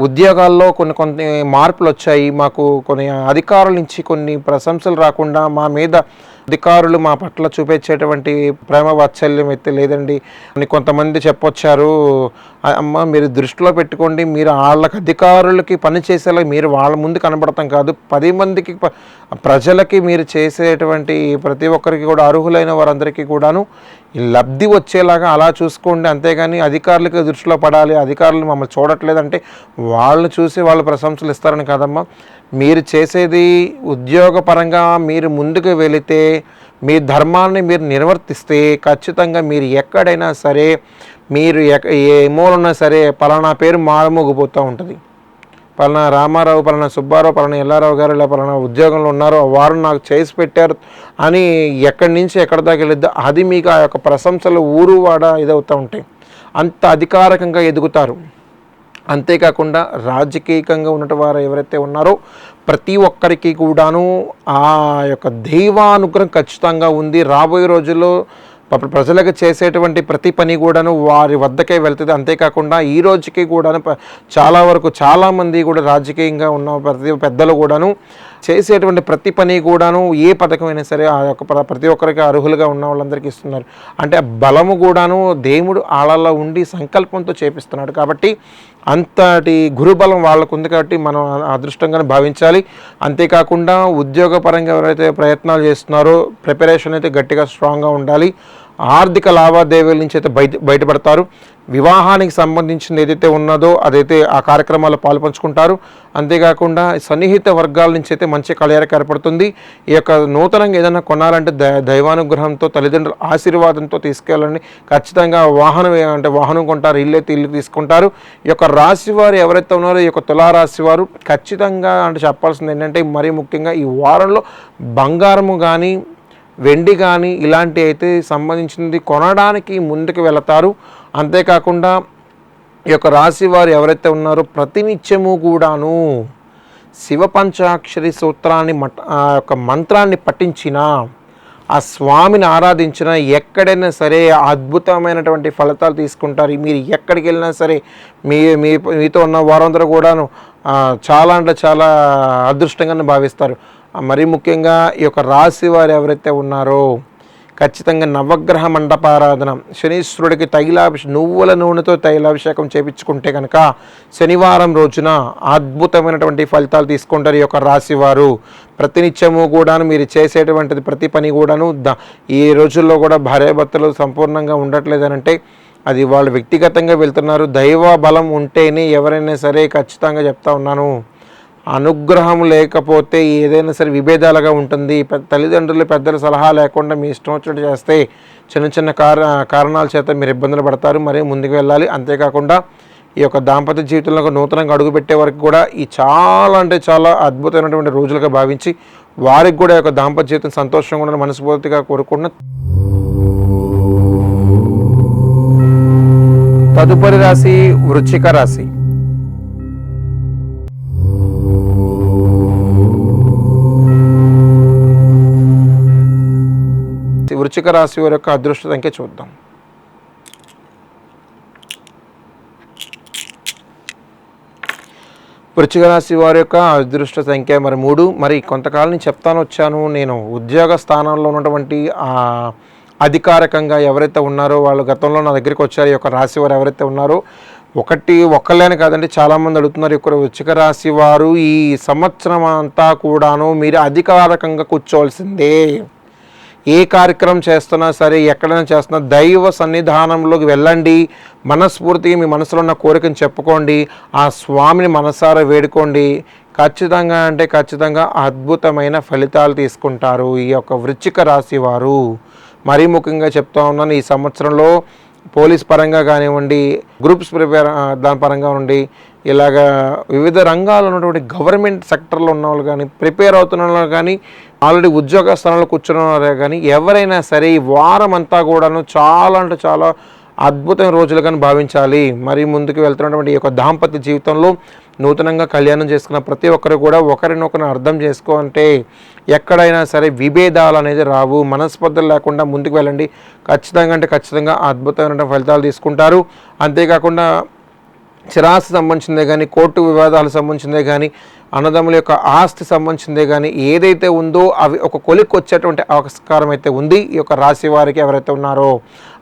ఉద్యోగాల్లో కొన్ని మార్పులు వచ్చాయి, మాకు కొన్ని అధికారుల నుంచి కొన్ని ప్రశంసలు రాకుండా మా మీద అధికారులు మా పట్ల చూపించేటువంటి ప్రేమ వాత్సల్యం అయితే లేదండి అని కొంతమంది చెప్పొచ్చారు. అమ్మ మీరు దృష్టిలో పెట్టుకోండి, మీరు వాళ్ళకి అధికారులకి పని చేసేలా మీరు వాళ్ళ ముందు కనబడతాం కాదు, 10 మందికి ప్రజలకి మీరు చేసేటువంటి ప్రతి ఒక్కరికి కూడా అర్హులైన వారందరికీ కూడాను లబ్ధి వచ్చేలాగా అలా చూసుకోండి. అంతేగాని అధికారులకి దృష్టిలో పడాలి, అధికారులు మమ్మల్ని చూడట్లేదంటే వాళ్ళని చూసి వాళ్ళు ప్రశంసలు ఇస్తారని కాదమ్మా. మీరు చేసేది ఉద్యోగపరంగా మీరు ముందుకు వెళితే మీ ధర్మాన్ని మీరు నిర్వర్తిస్తే ఖచ్చితంగా మీరు ఎక్కడైనా సరే మీరు ఏ మూలన్నా సరే పలానా పేరు మారుమోగిపోతూ ఉంటుంది. పలానా రామారావు, పలానా సుబ్బారావు, పలానా ఎల్లారావు గారు ఇలా పలానా ఉద్యోగంలో ఉన్నారో వారు నాకు చేసి పెట్టారు అని ఎక్కడి నుంచి ఎక్కడి దాకా వెళ్ళిద్దో అది మీకు ఆ యొక్క ప్రశంసలు ఊరు వాడ ఇదవుతూ ఉంటాయి. అంత అధికారికంగా ఎదుగుతారు. అంతేకాకుండా రాజకీయంగా ఉన్నటువంటి వారు ఎవరైతే ఉన్నారో ప్రతి ఒక్కరికి కూడాను ఆ యొక్క దైవానుగ్రహం ఖచ్చితంగా ఉంది. రాబోయే రోజుల్లో ప్రజలకు చేసేటువంటి ప్రతి పని కూడాను వారి వద్దకే వెళ్తుంది. అంతేకాకుండా ఈ రోజుకి కూడాను చాలా వరకు చాలామంది కూడా రాజకీయంగా ఉన్న ప్రతి పెద్దలు కూడాను చేసేటువంటి ప్రతి పని కూడాను ఏ పథకమైనా సరే ఆ యొక్క ప్రతి ఒక్కరికి అర్హులుగా ఉన్న వాళ్ళందరికీ ఇస్తున్నారు. అంటే బలము కూడాను దేవుడు ఆళ్ళల్లో ఉండి సంకల్పంతో చేపిస్తున్నాడు. కాబట్టి అంతటి గురుబలం వాళ్ళకు ఉంది కాబట్టి మనం అదృష్టంగానే భావించాలి. అంతేకాకుండా ఉద్యోగపరంగా ఎవరైతే ప్రయత్నాలు చేస్తున్నారో ప్రిపరేషన్ అయితే గట్టిగా స్ట్రాంగ్గా ఉండాలి. ఆర్థిక లావాదేవీల నుంచి అయితే బయటపడతారు. వివాహానికి సంబంధించింది ఏదైతే ఉన్నదో అదైతే ఆ కార్యక్రమాల్లో పాల్పంచుకుంటారు. అంతేకాకుండా సన్నిహిత వర్గాల నుంచి అయితే మంచి కలయిక ఏర్పడుతుంది. ఈ యొక్క నూతనంగా ఏదైనా కొనాలంటే దైవానుగ్రహంతో తల్లిదండ్రుల ఆశీర్వాదంతో తీసుకెళ్ళండి. ఖచ్చితంగా వాహనం కొంటారు, ఇల్లు అయితే ఇల్లు తీసుకుంటారు. ఈ యొక్క రాశి వారు ఎవరైతే ఉన్నారో ఈ యొక్క తులారాశి వారు ఖచ్చితంగా చెప్పాల్సింది ఏంటంటే మరీ ముఖ్యంగా ఈ వారంలో బంగారము కానీ వెండి కానీ ఇలాంటి అయితే సంబంధించింది కొనడానికి ముందుకు వెళతారు. అంతేకాకుండా ఈ యొక్క రాశి వారు ఎవరైతే ఉన్నారో ప్రతినిత్యము కూడాను శివ పంచాక్షరి సూత్రాన్ని ఆ యొక్క మంత్రాన్ని పఠించిన ఆ స్వామిని ఆరాధించిన ఎక్కడైనా సరే అద్భుతమైనటువంటి ఫలితాలు తీసుకుంటారు. మీరు ఎక్కడికి వెళ్ళినా సరే మీతో ఉన్న వారందరూ కూడాను చాలా అంటే చాలా అదృష్టంగానే భావిస్తారు. మరీ ముఖ్యంగా ఈ యొక్క రాశి వారు ఎవరైతే ఉన్నారో ఖచ్చితంగా నవగ్రహ మండపారాధన, శనీశ్వరుడికి నువ్వుల నూనెతో తైలాభిషేకం చేయించుకుంటే కనుక శనివారం రోజున అద్భుతమైనటువంటి ఫలితాలు తీసుకుంటారు ఈ యొక్క రాశి వారు. ప్రతినిత్యము కూడాను మీరు చేసేటువంటిది ప్రతి పని కూడాను ఈ రోజుల్లో కూడా భార్యాభర్తలు సంపూర్ణంగా ఉండట్లేదనంటే అది వాళ్ళు వ్యక్తిగతంగా వెళ్తున్నారు. దైవ బలం ఉంటేనే ఎవరైనా సరే, ఖచ్చితంగా చెప్తా ఉన్నాను, అనుగ్రహం లేకపోతే ఏదైనా సరే విభేదాలుగా ఉంటుంది. తల్లిదండ్రులు పెద్దల సలహా లేకుండా మీ ఇష్టం వచ్చినట్టు చేస్తే చిన్న చిన్న కారణాల చేత మీరు ఇబ్బందులు పడతారు. మరీ ముందుకు వెళ్ళాలి. అంతేకాకుండా ఈ యొక్క దాంపత్య జీవితంలో నూతనంగా అడుగుపెట్టే వరకు కూడా ఈ చాలా అంటే చాలా అద్భుతమైనటువంటి రోజులుగా భావించి వారికి కూడా ఈ యొక్క దాంపత్య జీవితం సంతోషంగా ఉండాలని మనస్ఫూర్తిగా కోరుకుంటున్న. తదుపరి రాశి వృశ్చిక రాశి. వృశ్చిక రాశి వారి యొక్క అదృష్ట సంఖ్య చూద్దాం. వృశ్చిక రాశి వారి యొక్క అదృష్ట సంఖ్య 3. మరి కొంతకాలం నుంచి చెప్తాను వచ్చాను, నేను ఉద్యోగ స్థానాల్లో ఉన్నటువంటి అధికారికంగా ఎవరైతే ఉన్నారో వాళ్ళు గతంలో నా దగ్గరికి వచ్చారు. ఈ యొక్క రాశి వారు ఎవరైతే ఉన్నారో ఒక్కళ్ళని కాదండి, చాలామంది అడుగుతున్నారు. ఇక్కడ వృశ్చిక రాశి వారు ఈ సంవత్సరం అంతా కూడాను మీరు అధికారికంగా కూర్చోవలసిందే. ఏ కార్యక్రమం చేస్తున్నా సరే, ఎక్కడైనా చేస్తున్నా దైవ సన్నిధానంలోకి వెళ్ళండి. మనస్ఫూర్తిగా మీ మనసులో ఉన్న కోరికను చెప్పుకోండి. ఆ స్వామిని మనసారా వేడుకోండి. ఖచ్చితంగా అంటే ఖచ్చితంగా అద్భుతమైన ఫలితాలు తీసుకుంటారు ఈ యొక్క వృశ్చిక రాశి వారు. మరీ ముఖ్యంగా చెప్తా ఉన్నాను, ఈ సంవత్సరంలో పోలీస్ పరంగా కానివ్వండి, గ్రూప్స్ ప్రిపేర్ దాని పరంగా ఉండి, ఇలాగా వివిధ రంగాల్లో ఉన్నటువంటి గవర్నమెంట్ సెక్టర్లో ఉన్న వాళ్ళు కానీ, ప్రిపేర్ అవుతున్న వాళ్ళు కానీ, ఆల్రెడీ ఉద్యోగ స్థానంలో కూర్చున్న వారే కానీ ఎవరైనా సరే ఈ వారం అంతా కూడాను చాలా అంటే చాలా అద్భుతమైన రోజులుగా భావించాలి. మరి ముందుకు వెళ్తున్నటువంటి ఈ యొక్క దాంపత్య జీవితంలో నూతనంగా కళ్యాణం చేసుకున్న ప్రతి ఒక్కరు కూడా ఒకరినొకరిని అర్థం చేసుకోంటే ఎక్కడైనా సరే విభేదాలు అనేది రావు. మనస్పర్ధలు లేకుండా ముందుకు వెళ్ళండి. ఖచ్చితంగా అంటే ఖచ్చితంగా అద్భుతమైన ఫలితాలు తీసుకుంటారు. అంతేకాకుండా చిరాస్తి సంబంధించిందే కానీ, కోర్టు వివాదాలకు సంబంధించిందే కానీ, అన్నదమ్ముల యొక్క ఆస్తి సంబంధించిందే కానీ ఏదైతే ఉందో అవి ఒక కొలిక్కి వచ్చేటువంటి ఆస్కారం అయితే ఉంది ఈ యొక్క రాశి వారికి ఎవరైతే ఉన్నారో.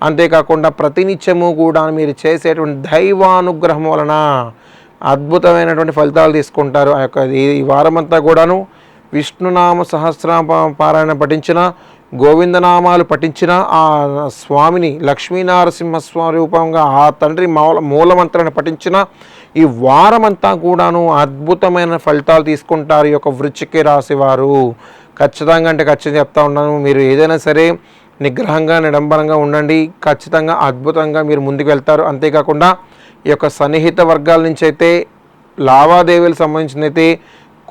అంతేకాకుండా ప్రతినిత్యము కూడా మీరు చేసేటువంటి దైవానుగ్రహం వలన అద్భుతమైనటువంటి ఫలితాలు తీసుకుంటారు. ఆ యొక్క ఈ వారమంతా కూడాను విష్ణునామ సహస్రనామ పారాయణ పఠించిన, గోవిందనామాలు పఠించిన, ఆ స్వామిని లక్ష్మీనరసింహస్వామి రూపంగా ఆ తండ్రి మూలమంత్రాన్ని పఠించిన ఈ వారమంతా కూడాను అద్భుతమైన ఫలితాలు తీసుకుంటారు ఈ యొక్క వృశ్చిక రాశి వారు. ఖచ్చితంగా అంటే ఖచ్చితంగా చెప్తా ఉన్నాను, మీరు ఏదైనా సరే నిగ్రహంగా నిడంబరంగా ఉండండి. ఖచ్చితంగా అద్భుతంగా మీరు ముందుకు వెళ్తారు. అంతేకాకుండా ఈ యొక్క సన్నిహిత వర్గాల నుంచి అయితే లావాదేవీలకు సంబంధించిన అయితే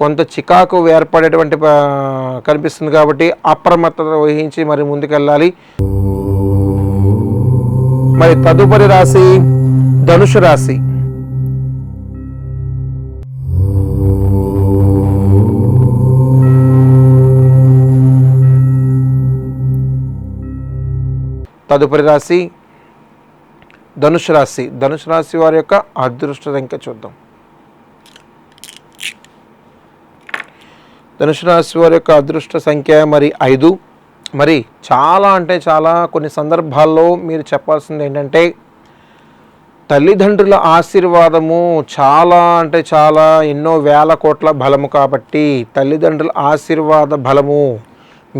కొంత చికాకు ఏర్పడేటువంటి కనిపిస్తుంది. కాబట్టి అప్రమత్తత వహించి మరి ముందుకెళ్ళాలి. మరి తదుపరి రాశి ధనుసు రాశి. తదుపరి రాశి ధనుసు రాశి. ధనుసు రాశి వారి యొక్క అదృష్ట సంఖ్య చూద్దాం. ధనుసు రాశి వారి యొక్క అదృష్ట సంఖ్య 5. మరి చాలా అంటే చాలా కొన్ని సందర్భాల్లో మీరు చెప్పాల్సింది ఏంటంటే తల్లిదండ్రుల ఆశీర్వాదము చాలా అంటే చాలా ఎన్నో వేల కోట్ల బలము. కాబట్టి తల్లిదండ్రుల ఆశీర్వాద బలము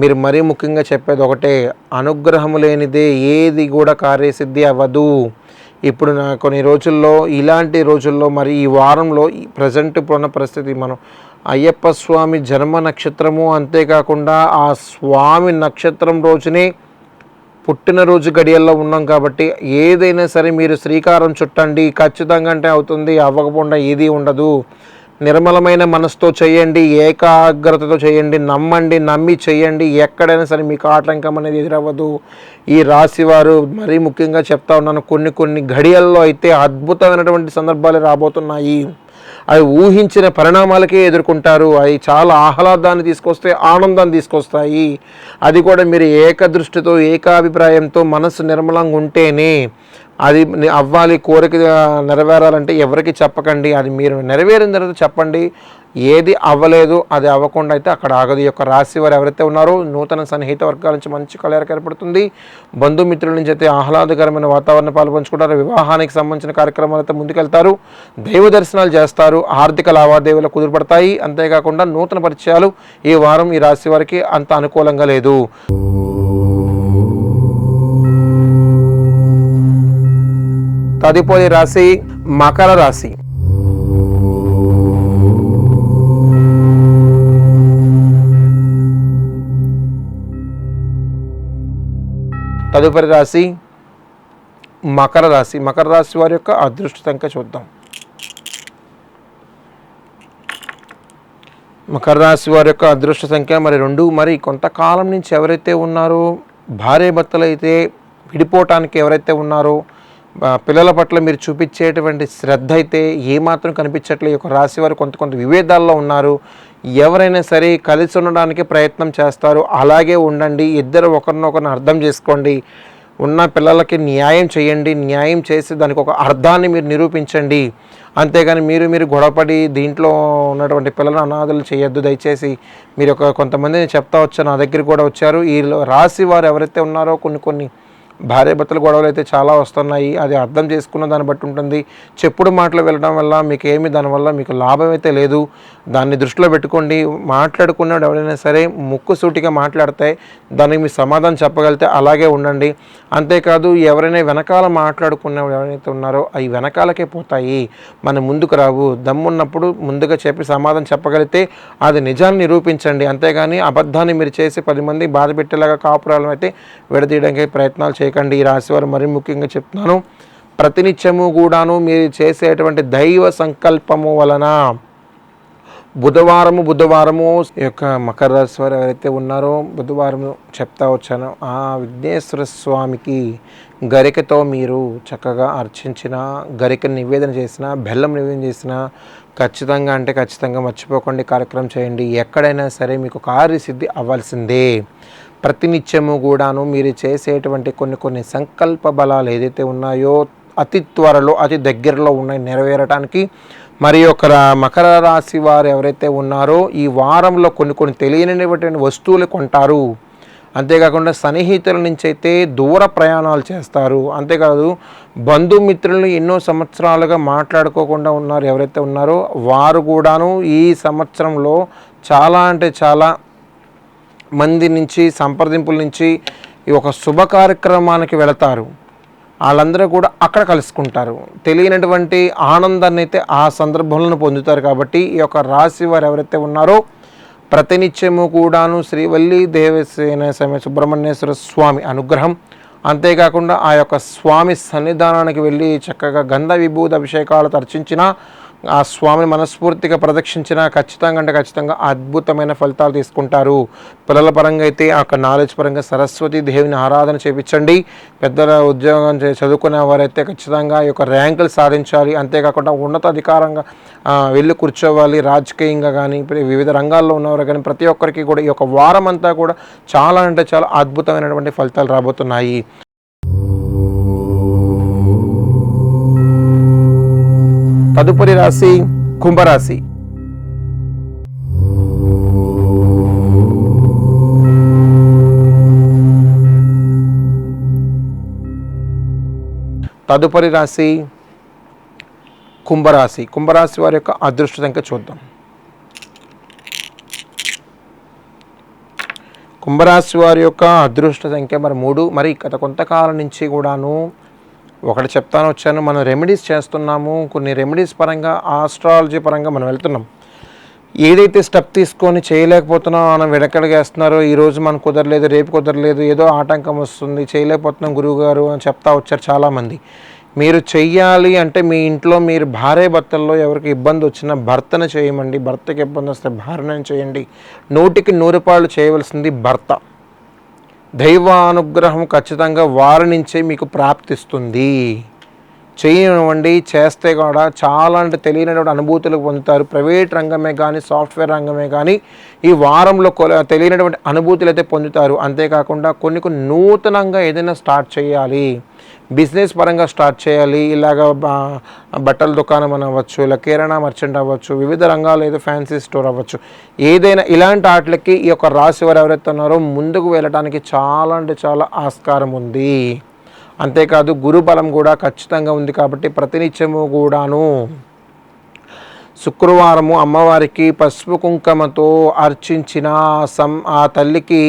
మీరు మరీ ముఖ్యంగా చెప్పేది ఒకటే, అనుగ్రహము లేనిదే ఏది కూడా కార్యసిద్ధి అవ్వదు. ఇప్పుడు కొన్ని రోజుల్లో ఇలాంటి రోజుల్లో మరి ఈ వారంలో ప్రజెంట్ ఉన్న పరిస్థితి మనం అయ్యప్ప స్వామి జన్మ నక్షత్రము, అంతేకాకుండా ఆ స్వామి నక్షత్రం రోజునే పుట్టినరోజు గడియల్లో ఉన్నాం. కాబట్టి ఏదైనా సరే మీరు శ్రీకారం చుట్టండి, ఖచ్చితంగా అంటే అవుతుంది. అవ్వకుండా ఏది ఉండదు. నిర్మలమైన మనసుతో చేయండి, ఏకాగ్రతతో చేయండి, నమ్మండి, నమ్మి చేయండి. ఎక్కడైనా సరే మీకు ఆటంకం అనేది ఎదురవ్వదు. ఈ రాశివారు మరీ ముఖ్యంగా చెప్తా ఉన్నాను, కొన్ని గడియల్లో అయితే అద్భుతమైనటువంటి సందర్భాలు రాబోతున్నాయి. అవి ఊహించిన పరిణామాలకే ఎదుర్కొంటారు. అవి చాలా ఆహ్లాదాన్ని తీసుకొస్తే, ఆనందాన్ని తీసుకొస్తాయి. అది కూడా మీరు ఏకదృష్టితో ఏకాభిప్రాయంతో మనసు నిర్మలంగా ఉంటేనే అది అవ్వాలి, కోరిక నెరవేరాలంటే ఎవరికి చెప్పకండి. అది మీరు నెరవేరిన తర్వాత చెప్పండి. ఏది అవ్వలేదు అది అవ్వకుండా అయితే అక్కడ ఆగదు. ఈ యొక్క రాశి వారు ఎవరైతే ఉన్నారో నూతన సన్నిహిత వర్గాల నుంచి మంచి కలయిక ఏర్పడుతుంది. బంధుమిత్రుల నుంచి అయితే ఆహ్లాదకరమైన వాతావరణం పాల్పంచుకుంటారు. వివాహానికి సంబంధించిన కార్యక్రమాలు అయితే ముందుకెళ్తారు. దైవ దర్శనాలు చేస్తారు. ఆర్థిక లావాదేవీలు కుదురుపడతాయి. అంతేకాకుండా నూతన పరిచయాలు ఈ వారం ఈ రాశి వారికి అంత అనుకూలంగా లేదు. తదుపరి రాశి మకర రాశి. తదుపరి రాశి మకర రాశి. మకర రాశి వారి యొక్క అదృష్ట సంఖ్య చూద్దాం. మకర రాశి వారి యొక్క అదృష్ట సంఖ్య 2. మరి కొంతకాలం నుంచి ఎవరైతే ఉన్నారో భార్యాభర్తలు అయితే విడిపోవటానికి ఎవరైతే ఉన్నారో పిల్లల పట్ల మీరు చూపించేటువంటి శ్రద్ధ అయితే ఏమాత్రం కనిపించట్లేదు. ఈ యొక్క రాశి వారు కొంత విభేదాల్లో ఉన్నారు. ఎవరైనా సరే కలిసి ఉండడానికి ప్రయత్నం చేస్తారు. అలాగే ఉండండి. ఇద్దరు ఒకరినొకరిని అర్థం చేసుకోండి. ఉన్న పిల్లలకి న్యాయం చేయండి. న్యాయం చేసి దానికి ఒక అర్థాన్ని మీరు నిరూపించండి. అంతేగాని మీరు గొడవపడి దీంట్లో ఉన్నటువంటి పిల్లలను అనాథలు చేయొద్దు దయచేసి. మీరు కొంతమందిని చెప్తా వచ్చారు, నా దగ్గరికి కూడా వచ్చారు. ఈ రాశి వారు ఎవరైతే ఉన్నారో కొన్ని భార్యాభర్తల గొడవలు అయితే చాలా వస్తున్నాయి. అది అర్థం చేసుకున్న దాన్ని బట్టి ఉంటుంది. చెప్పుడు మాటలు వెళ్ళడం వల్ల మీకు ఏమి దానివల్ల మీకు లాభం అయితే లేదు. దాన్ని దృష్టిలో పెట్టుకోండి. మాట్లాడుకున్నాడు ఎవరైనా సరే ముక్కుసూటిగా మాట్లాడితే దానికి మీ సమాధానం చెప్పగలిగితే అలాగే ఉండండి. అంతేకాదు ఎవరైనా వెనకాల మాట్లాడుకున్న ఎవరైతే ఉన్నారో అవి వెనకాలకే పోతాయి, మన ముందుకు రావు. దమ్మున్నప్పుడు ముందుగా చెప్పి సమాధానం చెప్పగలిగితే అది నిజాన్ని నిరూపించండి. అంతేగాని అబద్ధాన్ని మీరు చేసి 10 మంది బాధ పెట్టేలాగా కాపురాలను అయితే విడదీయడానికి ప్రయత్నాలు చేయకండి. ఈ రాశివారు మరీ ముఖ్యంగా చెప్తున్నాను, ప్రతినిత్యము కూడాను మీరు చేసేటువంటి దైవ సంకల్పము వలన బుధవారము ఈ యొక్క మకర రాశి వారు ఎవరైతే ఉన్నారో బుధవారం చెప్తా వచ్చాను, ఆ విఘ్నేశ్వర స్వామికి గరికతో మీరు చక్కగా అర్చించిన, గరిక నివేదన చేసిన, బెల్లం నివేదన చేసిన ఖచ్చితంగా మర్చిపోకండి కార్యక్రమం చేయండి. ఎక్కడైనా సరే మీకు కార్యసిద్ధి అవ్వాల్సిందే. ప్రతినిత్యము కూడాను మీరు చేసేటువంటి కొన్ని సంకల్ప బలాలు ఏదైతే ఉన్నాయో అతి త్వరలో అతి దగ్గరలో ఉన్నాయి నెరవేరటానికి. మరి ఒక మకర రాశి వారు ఎవరైతే ఉన్నారో ఈ వారంలో కొన్ని తెలియనిటువంటి వస్తువులు కొంటారు. అంతేకాకుండా సన్నిహితుల నుంచి అయితే దూర ప్రయాణాలు చేస్తారు. అంతేకాదు బంధుమిత్రులను ఎన్నో సంవత్సరాలుగా మాట్లాడుకోకుండా ఉన్నారు ఎవరైతే ఉన్నారో వారు కూడాను ఈ సంవత్సరంలో చాలా మంది నుంచి సంప్రదింపుల నుంచి ఈ ఒక శుభ కార్యక్రమానికి వెళతారు. వాళ్ళందరూ కూడా అక్కడ కలుసుకుంటారు. తెలియనటువంటి ఆనందాన్ని అయితే ఆ సందర్భంలో పొందుతారు. కాబట్టి ఈ యొక్క రాశి వారు ఎవరైతే ఉన్నారో ప్రతినిత్యము కూడాను శ్రీవల్లి దేవసేన సమేత సుబ్రహ్మణ్యేశ్వర స్వామి అనుగ్రహం, అంతేకాకుండా ఆ యొక్క స్వామి సన్నిధానానికి వెళ్ళి చక్కగా గంధ విభూతి అభిషేకాలు అర్చించిన, ఆ స్వామిని మనస్ఫూర్తిగా ప్రదక్షించిన ఖచ్చితంగా అద్భుతమైన ఫలితాలు తీసుకుంటారు. పిల్లల పరంగా అయితే ఆ నాలెడ్జ్ పరంగా సరస్వతి దేవిని ఆరాధన చేయించండి. పెద్దల ఉద్యోగం చదువుకునే వారైతే ఖచ్చితంగా ఈ యొక్క ర్యాంకులు సాధించాలి. అంతేకాకుండా ఉన్నతాధికారంగా వెళ్ళి కూర్చోవాలి. రాజకీయంగా కానీ వివిధ రంగాల్లో ఉన్నవారు కానీ ప్రతి ఒక్కరికి కూడా ఈ యొక్క వారం అంతా కూడా చాలా అద్భుతమైనటువంటి ఫలితాలు రాబోతున్నాయి. తదుపరి రాశి కుంభరాశి. తదుపరి రాశి కుంభరాశి. కుంభరాశి వారి యొక్క అదృష్ట సంఖ్య చూద్దాం. కుంభరాశి వారి యొక్క అదృష్ట సంఖ్య 3. మరి గత కొంతకాలం నుంచి కూడాను ఒకటి చెప్తాను వచ్చాను, మనం రెమెడీస్ చేస్తున్నాము. కొన్ని రెమెడీస్ పరంగా ఆస్ట్రాలజీ పరంగా మనం వెళ్తున్నాం. ఏదైతే స్టెప్ తీసుకొని చేయలేకపోతున్నామో మనం వెనకడిగేస్తున్నారో, ఈరోజు మనకు కుదరలేదు, రేపు కుదరలేదు, ఏదో ఆటంకం వస్తుంది, చేయలేకపోతున్నాం గురువుగారు అని చెప్తా వచ్చారు చాలామంది. మీరు చెయ్యాలి అంటే మీ ఇంట్లో మీరు భార్యాభర్తల్లో ఎవరికి ఇబ్బంది వచ్చినా భర్తను చేయమండి. భర్తకి ఇబ్బంది వస్తే భార్యను చేయండి. 100కి 100 పాళ్ళు చేయవలసింది భర్త. దైవానుగ్రహం ఖచ్చితంగా వారి నుంచే మీకు ప్రాప్తిస్తుంది. చేయనివ్వండి, చేస్తే కూడా చాలా అంటే తెలియనటువంటి అనుభూతులు పొందుతారు. ప్రైవేట్ రంగమే కానీ, సాఫ్ట్వేర్ రంగమే కానీ ఈ వారంలో తెలియనటువంటి అనుభూతులు అయితే పొందుతారు. అంతేకాకుండా కొన్ని నూతనంగా ఏదైనా స్టార్ట్ చేయాలి, బిజినెస్ పరంగా స్టార్ట్ చేయాలి, ఇలాగ బట్టల దుకాణం అని అవ్వచ్చు, ఇలా కిరాణా మర్చెంట్ అవ్వచ్చు, వివిధ రంగాలు ఏదో ఫ్యాన్సీ స్టోర్ అవ్వచ్చు, ఏదైనా ఇలాంటి వాటికి ఈ యొక్క రాశి వారు ఎవరైతే ఉన్నారో ముందుకు వెళ్ళడానికి చాలా అంటే చాలా ఆస్కారం ఉంది. అంతేకాదు గురుబలం కూడా ఖచ్చితంగా ఉంది కాబట్టి ప్రతినిత్యము కూడాను శుక్రవారము అమ్మవారికి పసుపు కుంకుమతో అర్చించిన ఆ తల్లికి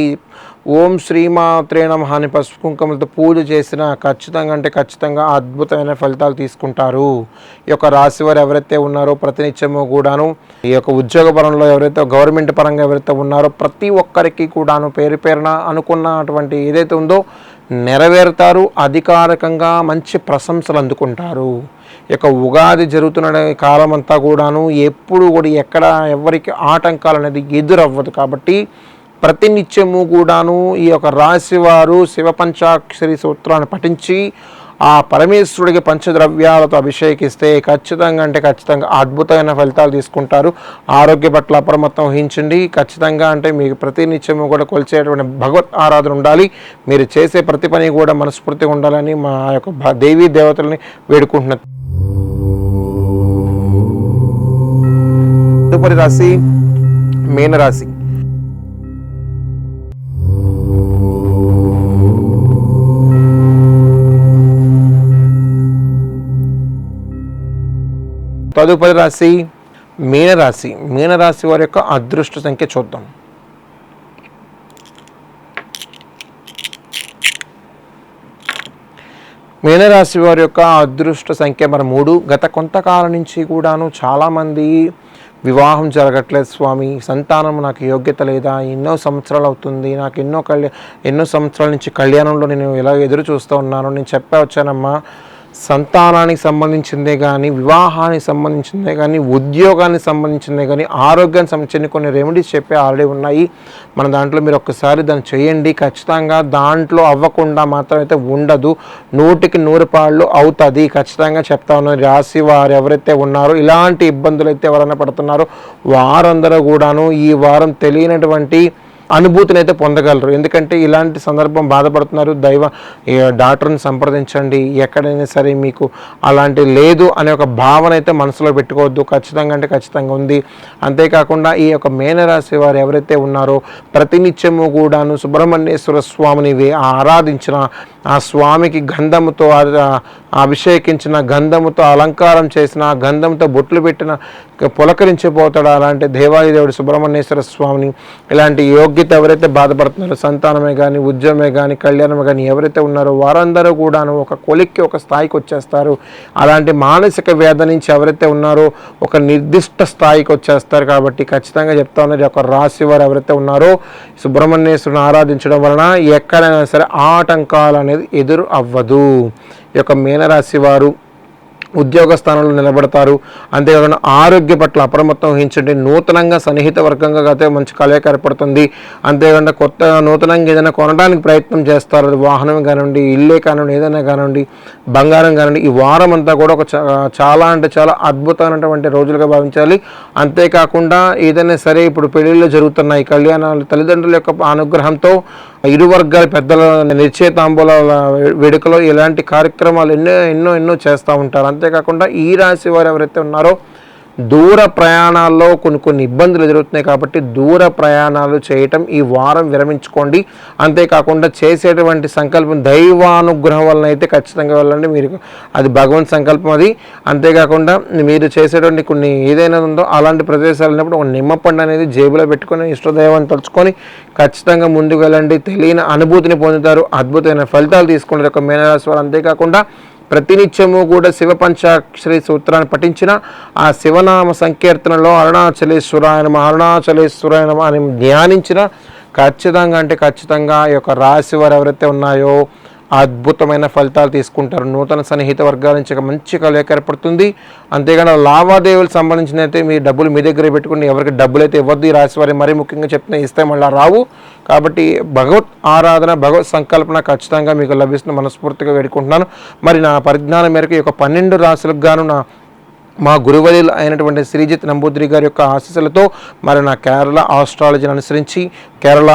ఓం శ్రీమాత్రే నమః అని పసుపు కుంకుమలతో పూజ చేసిన ఖచ్చితంగా అద్భుతమైన ఫలితాలు తీసుకుంటారు. ఈ యొక్క రాశి వారు ఎవరైతే ఉన్నారో ప్రతినిత్యము కూడాను ఈ యొక్క ఉద్యోగ పరంలో ఎవరైతే గవర్నమెంట్ పరంగా ఎవరైతే ఉన్నారో ప్రతి ఒక్కరికి కూడాను పేరున అనుకున్నటువంటి ఏదైతే ఉందో నెరవేరుతారు. అధికారికంగా మంచి ప్రశంసలు అందుకుంటారు. ఈ యొక్క ఉగాది జరుగుతున్న కాలం అంతా కూడాను ఎప్పుడు కూడా ఎక్కడ ఎవరికి ఆటంకాలు అనేది ఎదురవ్వదు. కాబట్టి ప్రతినిత్యము కూడాను ఈ యొక్క రాశి వారు శివ పంచాక్షరి సూత్రాన్ని పఠించి ఆ పరమేశ్వరుడికి పంచద్రవ్యాలతో అభిషేకిస్తే ఖచ్చితంగా అద్భుతమైన ఫలితాలు తీసుకుంటారు. ఆరోగ్య పట్ల అప్రమత్తం వహించండి. ఖచ్చితంగా అంటే మీకు ప్రతినిత్యము కూడా కొలిచేటువంటి భగవత్ ఆరాధన ఉండాలి. మీరు చేసే ప్రతి పని కూడా మనస్ఫూర్తిగా ఉండాలని మా యొక్క దేవీ దేవతలని వేడుకుంటున్నారు. తదుపరి రాశి మీనరాశి. తదుపరి రాశి మీనరాశి. మీనరాశి వారి యొక్క అదృష్ట సంఖ్య చూద్దాం. మీనరాశి వారి యొక్క అదృష్ట సంఖ్య మరి 3. గత కొంతకాలం నుంచి కూడాను చాలామంది వివాహం జరగట్లేదు స్వామి, సంతానం నాకు యోగ్యత లేదా, ఎన్నో సంవత్సరాలు అవుతుంది, నాకు ఎన్నో సంవత్సరాల నుంచి కళ్యాణంలో నేను ఇలా ఎదురు చూస్తూ ఉన్నాను. నేను చెప్పే వచ్చానమ్మా, సంతానానికి సంబంధించిందే కానీ, వివాహానికి సంబంధించిందే కానీ, ఉద్యోగానికి సంబంధించిందే కానీ, ఆరోగ్యానికి సంబంధించిన కొన్ని రెమెడీస్ చెప్పే ఆల్రెడీ ఉన్నాయి. మన దాంట్లో మీరు ఒక్కసారి దాన్ని చేయండి. ఖచ్చితంగా దాంట్లో అవ్వకుండా మాత్రం అయితే ఉండదు. 100కి 100 పాళ్ళు అవుతుంది. ఖచ్చితంగా చెప్తా ఉన్నాను. రాశి వారు ఎవరైతే ఉన్నారో ఇలాంటి ఇబ్బందులు అయితే ఎవరైనా పడుతున్నారో వారందరూ కూడాను ఈ వారం తెలియనటువంటి అనుభూతిని అయితే పొందగలరు. ఎందుకంటే ఇలాంటి సందర్భం బాధపడుతున్నారు, డాక్టర్ని సంప్రదించండి. ఎక్కడైనా సరే మీకు అలాంటి లేదు అనే ఒక భావన అయితే మనసులో పెట్టుకోవద్దు. ఖచ్చితంగా ఉంది. అంతేకాకుండా ఈ యొక్క మీనరాశి వారు ఎవరైతే ఉన్నారో ప్రతినిత్యము కూడాను సుబ్రహ్మణ్యేశ్వర స్వామిని ఆరాధించిన, ఆ స్వామికి గంధముతో అభిషేకించిన, గంధముతో అలంకారం చేసిన, గంధంతో బొట్లు పెట్టిన పులకరించిపోతాడు అలాంటి దేవాది దేవుడు సుబ్రహ్మణ్యేశ్వర స్వామిని. ఇలాంటి యోగ్యత ఎవరైతే బాధపడుతున్నారో, సంతానమే కానీ, ఉద్యోగమే కానీ, కళ్యాణమే కానీ ఎవరైతే ఉన్నారో వారందరూ కూడాను ఒక కొలిక్కి ఒక స్థాయికి వచ్చేస్తారు. అలాంటి మానసిక వేద నుంచి ఎవరైతే ఉన్నారో ఒక నిర్దిష్ట స్థాయికి వచ్చేస్తారు. కాబట్టి ఖచ్చితంగా చెప్తా ఉన్నారు, ఒక రాశి వారు ఎవరైతే ఉన్నారో సుబ్రహ్మణ్యేశ్వరుని ఆరాధించడం వలన ఎక్కడైనా సరే ఆటంకాలు అనేది ఎదురు అవ్వదు. ఈ యొక్క మీనరాశి వారు ఉద్యోగ స్థానంలో నిలబడతారు. అంతేకాకుండా ఆరోగ్య పట్ల అప్రమత్తం వహించండి. నూతనంగా సన్నిహిత వర్గంగా అయితే మంచి కలయిక ఏర్పడుతుంది. అంతేకాకుండా నూతనంగా ఏదైనా కొనడానికి ప్రయత్నం చేస్తారు. అది వాహనం కానివ్వండి, ఇల్లే కానివ్వండి, ఏదైనా కానివ్వండి, బంగారం కానివ్వండి. ఈ వారం అంతా కూడా ఒక చాలా అంటే చాలా అద్భుతమైనటువంటి రోజులుగా భావించాలి. అంతేకాకుండా ఏదైనా సరే ఇప్పుడు పెళ్ళిళ్ళు జరుగుతున్నాయి, కళ్యాణాలు, తల్లిదండ్రుల యొక్క అనుగ్రహంతో ఇరు వర్గాల పెద్దల నిశ్చయితాంబూల వేడుకలో ఇలాంటి కార్యక్రమాలు ఎన్నో చేస్తూ ఉంటారు. అంతేకాకుండా ఈ రాశి వారు ఎవరైతే ఉన్నారో దూర ప్రయాణాల్లో కొన్ని ఇబ్బందులు ఎదురవుతున్నాయి. కాబట్టి దూర ప్రయాణాలు చేయటం ఈ వారం విరమించుకోండి. అంతేకాకుండా చేసేటువంటి సంకల్పం దైవానుగ్రహం వలన అయితే ఖచ్చితంగా వెళ్ళండి. మీరు అది భగవంత్ సంకల్పం అది. అంతేకాకుండా మీరు చేసేటువంటి కొన్ని ఏదైనా ఉందో అలాంటి ప్రదేశాలు వెళ్ళినప్పుడు ఒక నిమ్మపండు అనేది జేబులో పెట్టుకొని ఇష్టదైవాన్ని తలుచుకొని ఖచ్చితంగా ముందుకు వెళ్ళండి. తెలియని అనుభూతిని పొందుతారు. అద్భుతమైన ఫలితాలు తీసుకుంటారు ఒక మీనరాశి వారు. అంతేకాకుండా ప్రతినిత్యము కూడా శివ పంచాక్షరి సూత్రాన్ని పఠించిన, ఆ శివనామ సంకీర్తనలో అరుణాచలేశ్వరాయ నమః అని ధ్యానించిన ఖచ్చితంగా ఈ యొక్క రాశి వారు ఎవరైతే ఉన్నాయో అద్భుతమైన ఫలితాలు తీసుకుంటారు. నూతన సన్నిహిత వర్గాల నుంచి మంచి కలయిక ఏర్పడుతుంది. అంతేగాని లావాదేవీలకు సంబంధించిన అయితే మీ డబ్బులు మీ దగ్గర పెట్టుకుని ఎవరికి డబ్బులు అయితే ఇవ్వద్దు. ఈ రాశి వారి మరీ ముఖ్యంగా చెప్తున్నా, ఇస్తే మళ్ళీ రావు. కాబట్టి భగవత్ ఆరాధన, భగవత్ సంకల్పన ఖచ్చితంగా మీకు లభిస్తుంది మనస్ఫూర్తిగా వేడుకుంటున్నాను. మరి నా పరిజ్ఞానం మేరకు ఈ యొక్క 12 రాశులకు గాను మా గురువరులు అయినటువంటి శ్రీజిత్ నంబూద్రి గారి యొక్క ఆశీస్సులతో మరి నా కేరళ ఆస్ట్రాలజీని అనుసరించి, కేరళ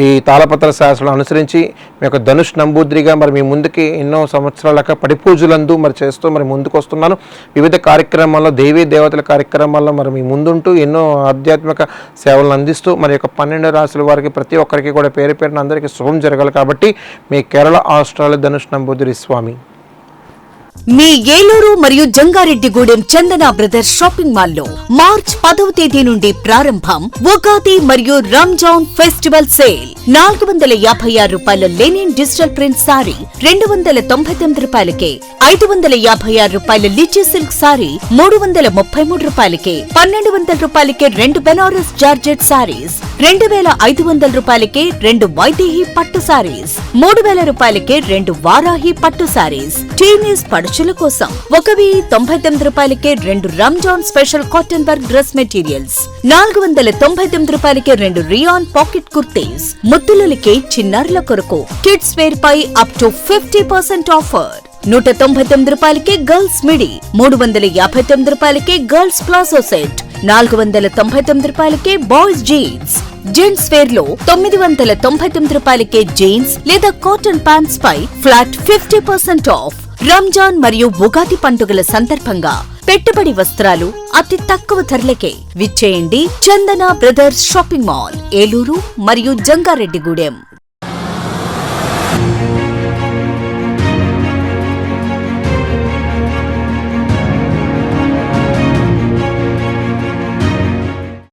ఈ తాళపత్ర శాస్త్రాలను అనుసరించి మీ యొక్క ధనుష్ నంబూద్రిగా మరి మీ ముందుకి ఎన్నో సంవత్సరాల పడిపూజలందు మరి చేస్తూ మరి ముందుకు వస్తున్నాను. వివిధ కార్యక్రమాల్లో, దేవీ దేవతల కార్యక్రమాల్లో మరి మీ ముందుంటూ ఎన్నో ఆధ్యాత్మిక సేవలను అందిస్తూ మరి యొక్క 12 రాశుల వారికి ప్రతి ఒక్కరికి కూడా పేరు పేరున అందరికీ శుభం జరగాలి. కాబట్టి మీ కేరళ ఆస్ట్రాలజీ ధనుష్ నంబూద్రి స్వామి. మీ ఏలూరు మరియు జంగారెడ్డిగూడెం చందన బ్రదర్స్ షాపింగ్ మాల్ లో మార్చ్ 10వ తేదీ నుండి ప్రారంభం ఉగాది మరియు రంజాన్ ఫెస్టివల్ సేల్. 456 రూపాయల లెనిన్ డిజిటల్ ప్రింట్ సారీ 299 రూపాయలకే, 556 రూపాయల లిచీ సిల్క్ సారీ 333 రూపాయలకే, 1200 రూపాయలకే 2 బెనారస్ జార్జెట్ సారీస్, 2500 రూపాయలకే 2 వైదేహి పట్టు సారీస్, 3000 రూపాయలకే 2 వారాహి పట్టు సారీస్. టీనేజ్ పడుచుల కోసం 1099 రూపాయలకే 2 Ramzan special cotton work dress materials, 499 రూపాయలకే 2 రియాన్ పాకెట్ కుర్తీస్. ముద్దులకే చిన్నారుల కొరకు కిడ్స్ వేర్ పై అప్ టు 50% ఆఫర్. 199 రూపాయలకే గర్ల్స్ మిడి, 359 రూపాయలకే గర్ల్స్ ప్లాజో సెట్, 499 రూపాయలకే బాయ్స్ జీన్స్. జెంట్స్ వేర్ లో 999 రూపాయలకే జీన్స్ లేదా కాటన్ ప్యాంట్స్ పై ఫ్లాట్ 50% ఆఫ్. రంజాన్ మరియు ఉగాది పండుగల సందర్భంగా పెట్టుబడి వస్త్రాలు అతి తక్కువ ధరలకే విచ్చేయండి. Chandana brothers shopping mall, Eluru మరియు జంగారెడ్డిగూడెం.